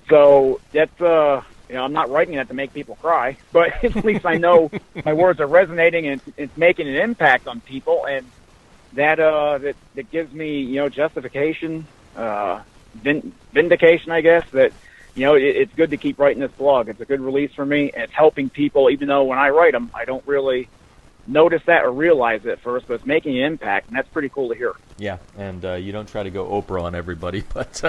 So that's, I'm not writing that to make people cry, but at least I know my words are resonating and it's making an impact on people, and that gives me, justification, vindication, I guess, that, it's good to keep writing this blog. It's a good release for me, and it's helping people, even though when I write them, I don't really notice that or realize it at first, but it's making an impact, and that's pretty cool to hear. Yeah, and you don't try to go Oprah on everybody, but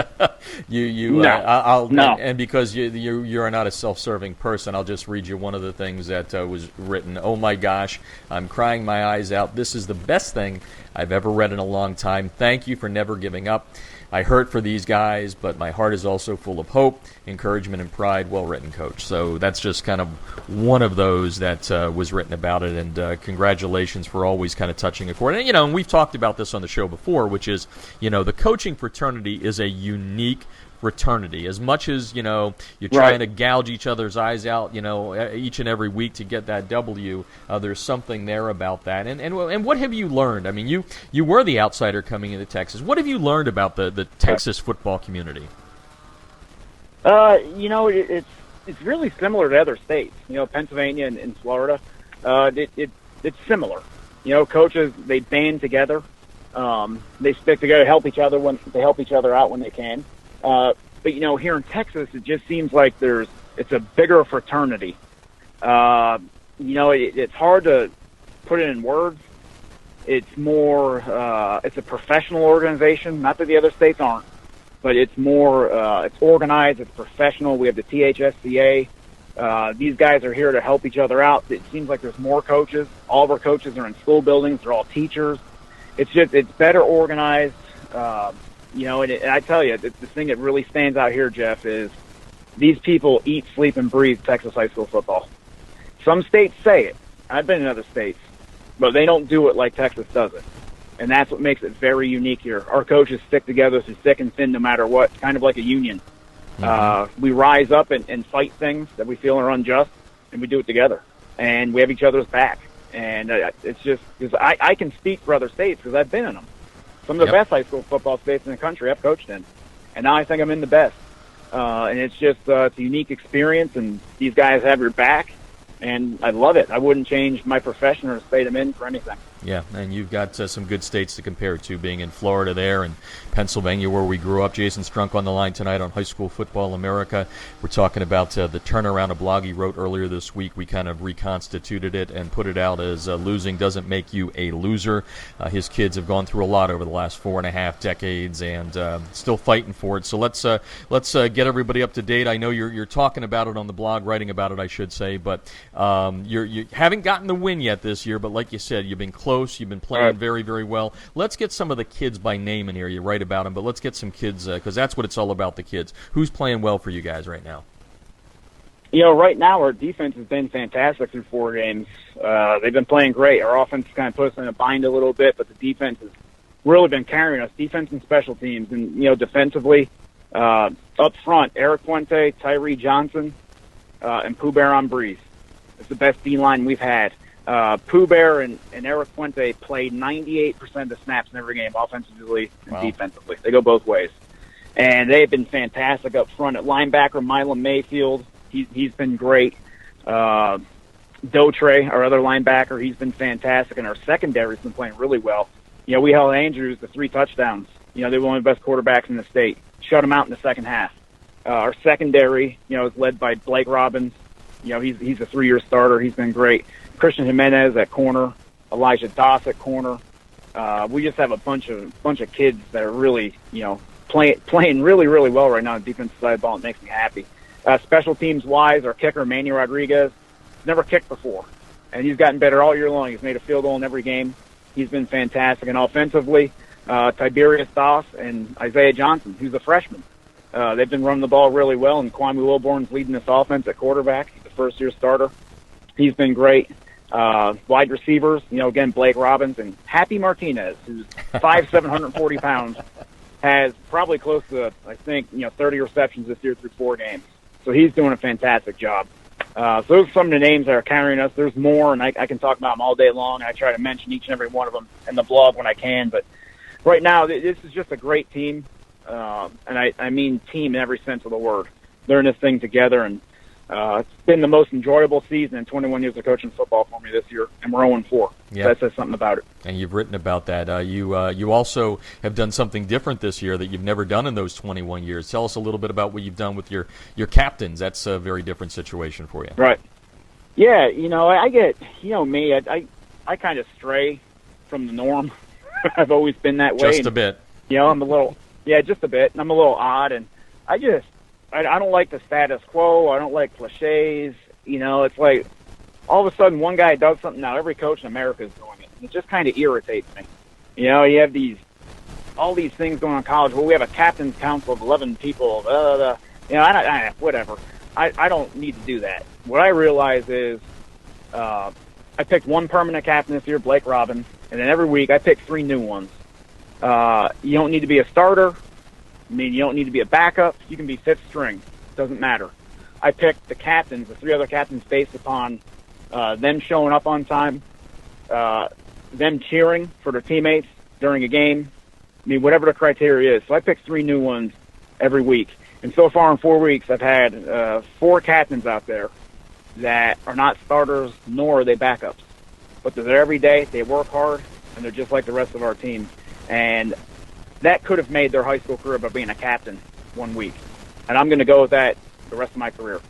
No. And because you're not a self-serving person, I'll just read you one of the things that was written. Oh my gosh, I'm crying my eyes out. This is the best thing I've ever read in a long time. Thank you for never giving up. I hurt for these guys, but my heart is also full of hope, encouragement, and pride. Well written, Coach. So that's just kind of one of those that was written about it, and congratulations for always kind of touching a chord. And, and we've talked about this on the show before, which is, the coaching fraternity is a unique fraternity. As much as, you're trying to gouge each other's eyes out, each and every week to get that W, there's something there about that. And what have you learned? I mean, you were the outsider coming into Texas. What have you learned about the Texas football community? It's really similar to other states, Pennsylvania and Florida. It's similar. Coaches, they band together. They stick together, help each other they help each other out when they can. But here in Texas, it just seems like it's a bigger fraternity. It's hard to put it in words. It's more, it's a professional organization. Not that the other states aren't, but it's more, it's organized, it's professional. We have the THSCA. These guys are here to help each other out. It seems like there's more coaches. All of our coaches are in school buildings. They're all teachers. It's better organized. And I tell you, the thing that really stands out here, Jeff, is these people eat, sleep, and breathe Texas high school football. Some states say it. I've been in other states, but they don't do it like Texas does it. And that's what makes it very unique here. Our coaches stick together through thick and thin no matter what, kind of like a union. We rise up and fight things that we feel are unjust, and we do it together. And we have each other's back. And it's just because I can speak for other states because I've been in them. Some of the best high school football states in the country I've coached in. And now I think I'm in the best. And it's just it's a unique experience, and these guys have your back. And I love it. I wouldn't change my profession or state I'm in for anything. Yeah, and you've got some good states to compare it to, being in Florida there and Pennsylvania where we grew up. Jason Strunk on the line tonight on High School Football America. We're talking about the turnaround, a blog he wrote earlier this week. We kind of reconstituted it and put it out as losing doesn't make you a loser. His kids have gone through a lot over the last 4.5 decades and still fighting for it. So let's get everybody up to date. I know you're talking about it on the blog, writing about it, I should say, but you haven't gotten the win yet this year, but like you said, you've been close. You've been playing very, very well. Let's get some of the kids by name in here. You write about them, but let's get some kids because that's what it's all about, the kids. Who's playing well for you guys right now? Right now our defense has been fantastic through 4 games. They've been playing great. Our offense kind of puts us in a bind a little bit, but the defense has really been carrying us, defense and special teams. And, defensively, up front, Eric Puente, Tyree Johnson, and Pooh Bear on Breeze. It's the best D-line we've had. Pooh Bear and Eric Puente played 98% of the snaps in every game, offensively and defensively. They go both ways. And they've been fantastic up front. At linebacker, Milam Mayfield, he's been great. Dotre, our other linebacker, he's been fantastic. And our secondary's been playing really well. We held Andrews to 3 touchdowns. They were one of the best quarterbacks in the state. Shut them out in the second half. Our secondary, is led by Blake Robbins. He's a 3-year starter. He's been great. Christian Jimenez at corner, Elijah Doss at corner. We just have a bunch of kids that are really, playing really, really well right now on the defensive side of the ball. It makes me happy. Special teams wise, our kicker Manny Rodriguez never kicked before, and he's gotten better all year long. He's made a field goal in every game. He's been fantastic. And offensively, Tiberius Doss and Isaiah Johnson, who's a freshman. They've been running the ball really well, and Kwame Wilborn's leading this offense at quarterback. He's a first-year starter. He's been great. Wide receivers, again, Blake Robbins and Happy Martinez, who's 5'7", 140 pounds, has probably close to, I think, 30 receptions this year through 4 games. So he's doing a fantastic job. So those are some of the names that are carrying us. There's more, and I can talk about them all day long. I try to mention each and every one of them in the blog when I can. But right now, this is just a great team, and I mean team in every sense of the word. They're in this thing together, and it's been the most enjoyable season in 21 years of coaching football for me this year, and we're 0-4. Yep. So that says something about it. And you've written about that. You also have done something different this year that you've never done in those 21 years. Tell us a little bit about what you've done with your captains. That's a very different situation for you. Right. Yeah, I get, me, I kind of stray from the norm. I've always been that way. Just a bit. I'm a little, just a bit. And I'm a little odd, and I don't like the status quo. I don't like cliches. It's like all of a sudden one guy does something, now every coach in America is doing it. It just kind of irritates me. You have all these things going on in college. Well, we have a captain's council of 11 people. Whatever. I don't need to do that. What I realize is I picked one permanent captain this year, Blake Robbins, and then every week I pick 3 new ones. You don't need to be a starter. You don't need to be a backup. You can be 5th string. Doesn't matter. I picked the captains, the 3 other captains, based upon them showing up on time, them cheering for their teammates during a game. Whatever the criteria is. So I picked 3 new ones every week. And so far in 4 weeks, I've had 4 captains out there that are not starters, nor are they backups. But they're there every day. They work hard, and they're just like the rest of our team. And that could have made their high school career by being a captain 1 week. And I'm going to go with that the rest of my career.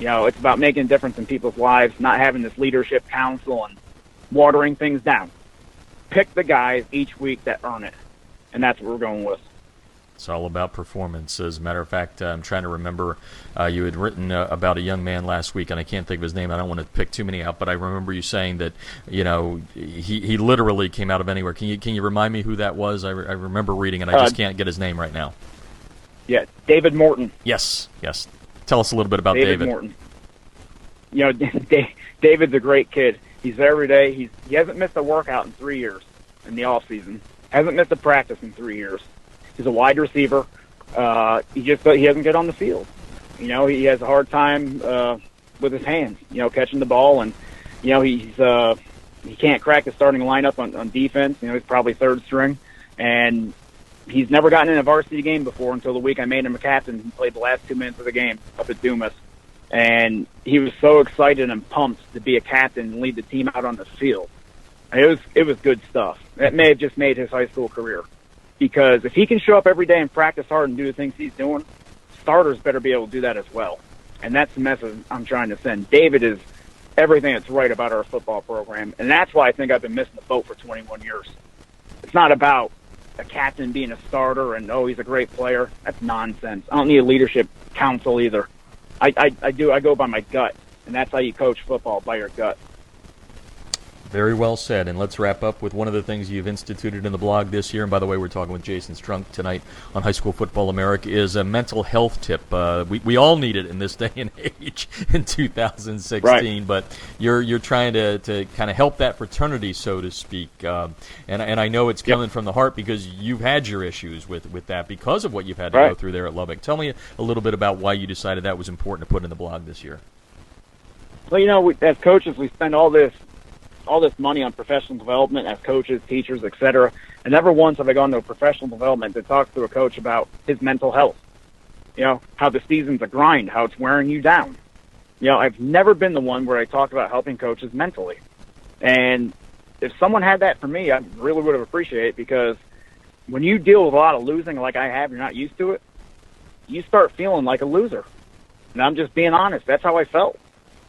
It's about making a difference in people's lives, not having this leadership council and watering things down. Pick the guys each week that earn it. And that's what we're going with. It's all about performance. As a matter of fact, I'm trying to remember, you had written about a young man last week, and I can't think of his name. I don't want to pick too many out, but I remember you saying that, he literally came out of anywhere. Can you remind me who that was? I remember reading, and I just can't get his name right now. Yeah, David Morton. Yes. Tell us a little bit about David. Morton. David's a great kid. He's there every day. He hasn't missed a workout in 3 years in the off season. Hasn't missed a practice in 3 years. He's a wide receiver. He doesn't get on the field. He has a hard time with his hands. Catching the ball, and he can't crack the starting lineup on defense. He's probably third string, and he's never gotten in a varsity game before until the week I made him a captain. He played the last 2 minutes of the game up at Dumas, and he was so excited and pumped to be a captain and lead the team out on the field. It was good stuff. That may have just made his high school career. Because if he can show up every day and practice hard and do the things he's doing, starters better be able to do that as well. And that's the message I'm trying to send. David is everything that's right about our football program, and that's why I think I've been missing the boat for 21 years. It's not about a captain being a starter and, he's a great player. That's nonsense. I don't need a leadership council either. I go by my gut, and that's how you coach football, by your gut. Very well said, and let's wrap up with one of the things you've instituted in the blog this year, and by the way, we're talking with Jason Strunk tonight on High School Football America, is a mental health tip. We all need it in this day and age in 2016, right. But you're trying to kind of help that fraternity, so to speak, and I know it's coming from the heart because you've had your issues with that because of what you've had to go through there at Lubbock. Tell me a little bit about why you decided that was important to put in the blog this year. Well, as coaches, we spend all this money on professional development as coaches, teachers, etc. And never once have I gone to a professional development to talk to a coach about his mental health. How the season's a grind, how it's wearing you down. I've never been the one where I talk about helping coaches mentally. And if someone had that for me, I really would have appreciated it, because when you deal with a lot of losing like I have, you're not used to it, you start feeling like a loser. And I'm just being honest. That's how I felt.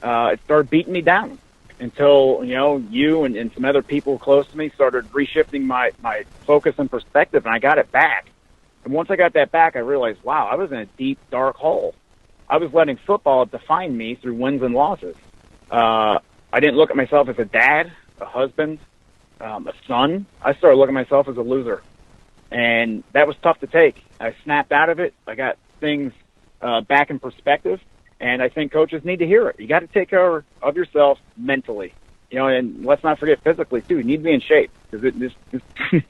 It started beating me down. Until, you and some other people close to me started reshifting my focus and perspective, and I got it back. And once I got that back, I realized, wow, I was in a deep, dark hole. I was letting football define me through wins and losses. I didn't look at myself as a dad, a husband, a son. I started looking at myself as a loser. And that was tough to take. I snapped out of it. I got things back in perspective. And I think coaches need to hear it. You got to take care of yourself mentally, and let's not forget physically too. You need to be in shape, because this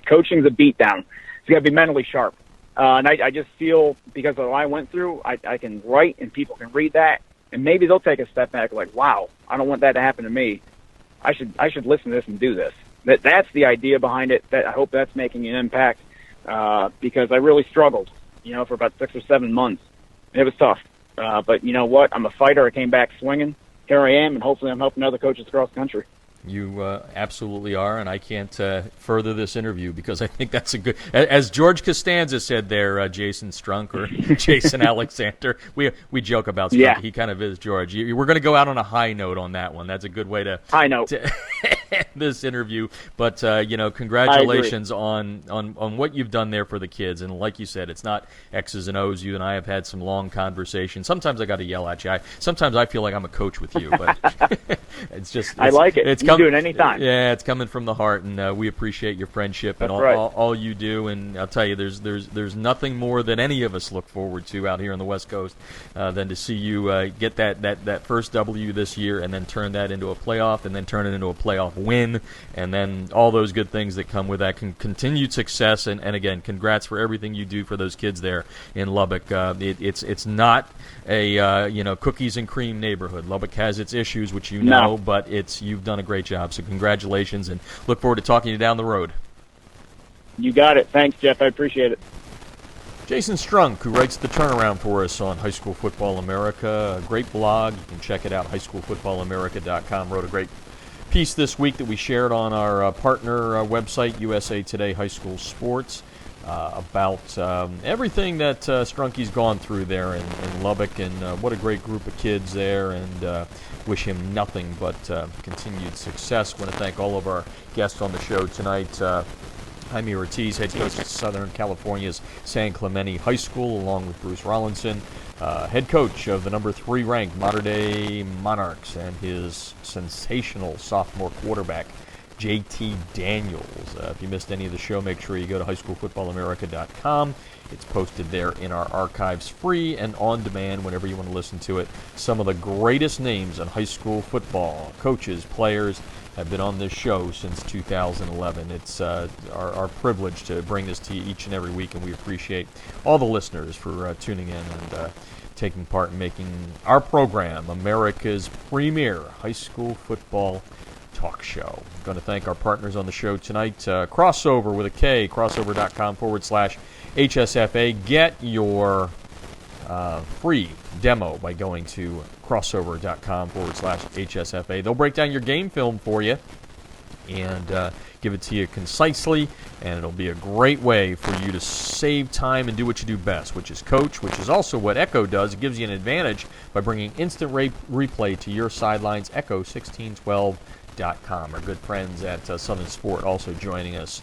coaching's a beatdown. So you got to be mentally sharp. And I just feel, because of what I went through, I can write and people can read that, and maybe they'll take a step back, like, wow, I don't want that to happen to me. I should listen to this and do this. That's the idea behind it. That I hope that's making an impact, because I really struggled, for about 6 or 7 months. It was tough. But you know what? I'm a fighter. I came back swinging. Here I am, and hopefully I'm helping other coaches across the country. You absolutely are, and I can't further this interview because I think that's a good, as George Costanza said there, Jason Strunk or Jason Alexander. We joke about Strunk. Yeah. He kind of is George. We're going to go out on a high note on that one. That's a good way to high note to end this interview. But congratulations on what you've done there for the kids. And like you said, it's not X's and O's. You and I have had some long conversations. Sometimes I got to yell at you. Sometimes I feel like I'm a coach with you, but I like it. You do it anytime. Yeah, it's coming from the heart, and we appreciate your friendship and all you do. And I'll tell you, there's nothing more that any of us look forward to out here on the West Coast than to see you get that first W this year, and then turn that into a playoff, and then turn it into a playoff win, and then all those good things that come with that. Continued success, and again, congrats for everything you do for those kids there in Lubbock. It's not a cookies and cream neighborhood. Lubbock has its issues, which know, but you've done a great job. So congratulations, and look forward to talking to you down the road. You got it. Thanks, Jeff. I appreciate it. Jason Strunk, who writes the turnaround for us on High School Football America, a great blog. You can check it out, highschoolfootballamerica.com. Wrote a great piece this week that we shared on our partner website, USA Today High School Sports, about everything that Strunky's gone through there in Lubbock, and what a great group of kids there, and wish him nothing but continued success. I want to thank all of our guests on the show tonight. Jaime Ortiz, head coach of Southern California's San Clemente High School, along with Bruce Rollinson, head coach of the number 3 ranked Mater Dei Monarchs, and his sensational sophomore quarterback, JT Daniels. If you missed any of the show, make sure you go to highschoolfootballamerica.com. It's posted there in our archives, free and on demand whenever you want to listen to it. Some of the greatest names in high school football, coaches, players, have been on this show since 2011. It's our privilege to bring this to you each and every week, and we appreciate all the listeners for tuning in and taking part in making our program America's premier high school football talk show. I'm going to thank our partners on the show tonight. Crossover with a K, crossover.com/HSFA. Get your free demo by going to crossover.com/HSFA. They'll break down your game film for you and give it to you concisely, and it'll be a great way for you to save time and do what you do best, which is coach, which is also what Echo does. It gives you an advantage by bringing instant replay to your sidelines. Echo1612.com. Our good friends at Southern Sport also joining us,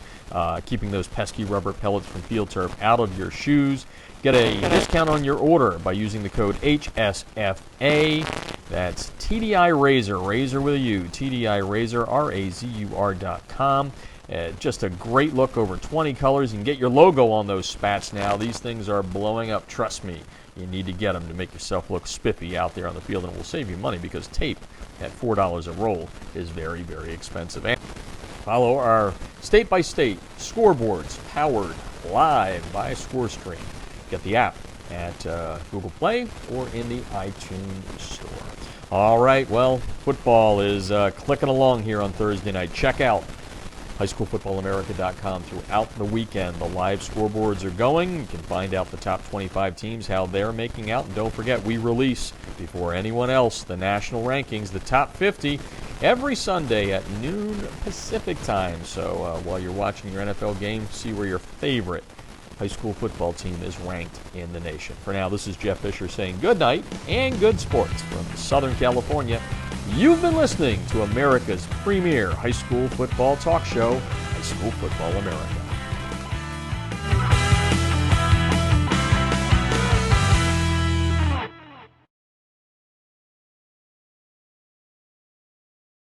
keeping those pesky rubber pellets from field turf out of your shoes. Get a discount on your order by using the code HSFA. That's TDI Razor, Razor with a U, TDI Razor, RAZUR.com. Just a great look, over 20 colors. You can get your logo on those spats now. These things are blowing up. Trust me, you need to get them to make yourself look spiffy out there on the field, and it will save you money because tape at $4 a roll is very, very expensive. And follow our state-by-state scoreboards powered live by ScoreStream. Get the app at Google Play or in the iTunes Store. All right, well, football is clicking along here on Thursday night. Check out highschoolfootballamerica.com throughout the weekend. The live scoreboards are going. You can find out the top 25 teams, how they're making out. And don't forget, we release, before anyone else, the national rankings, the top 50, every Sunday at noon Pacific time. So while you're watching your NFL game, see where your favorite high school football team is ranked in the nation. For now, this is Jeff Fisher saying good night and good sports from Southern California. You've been listening to America's premier high school football talk show, High School Football America.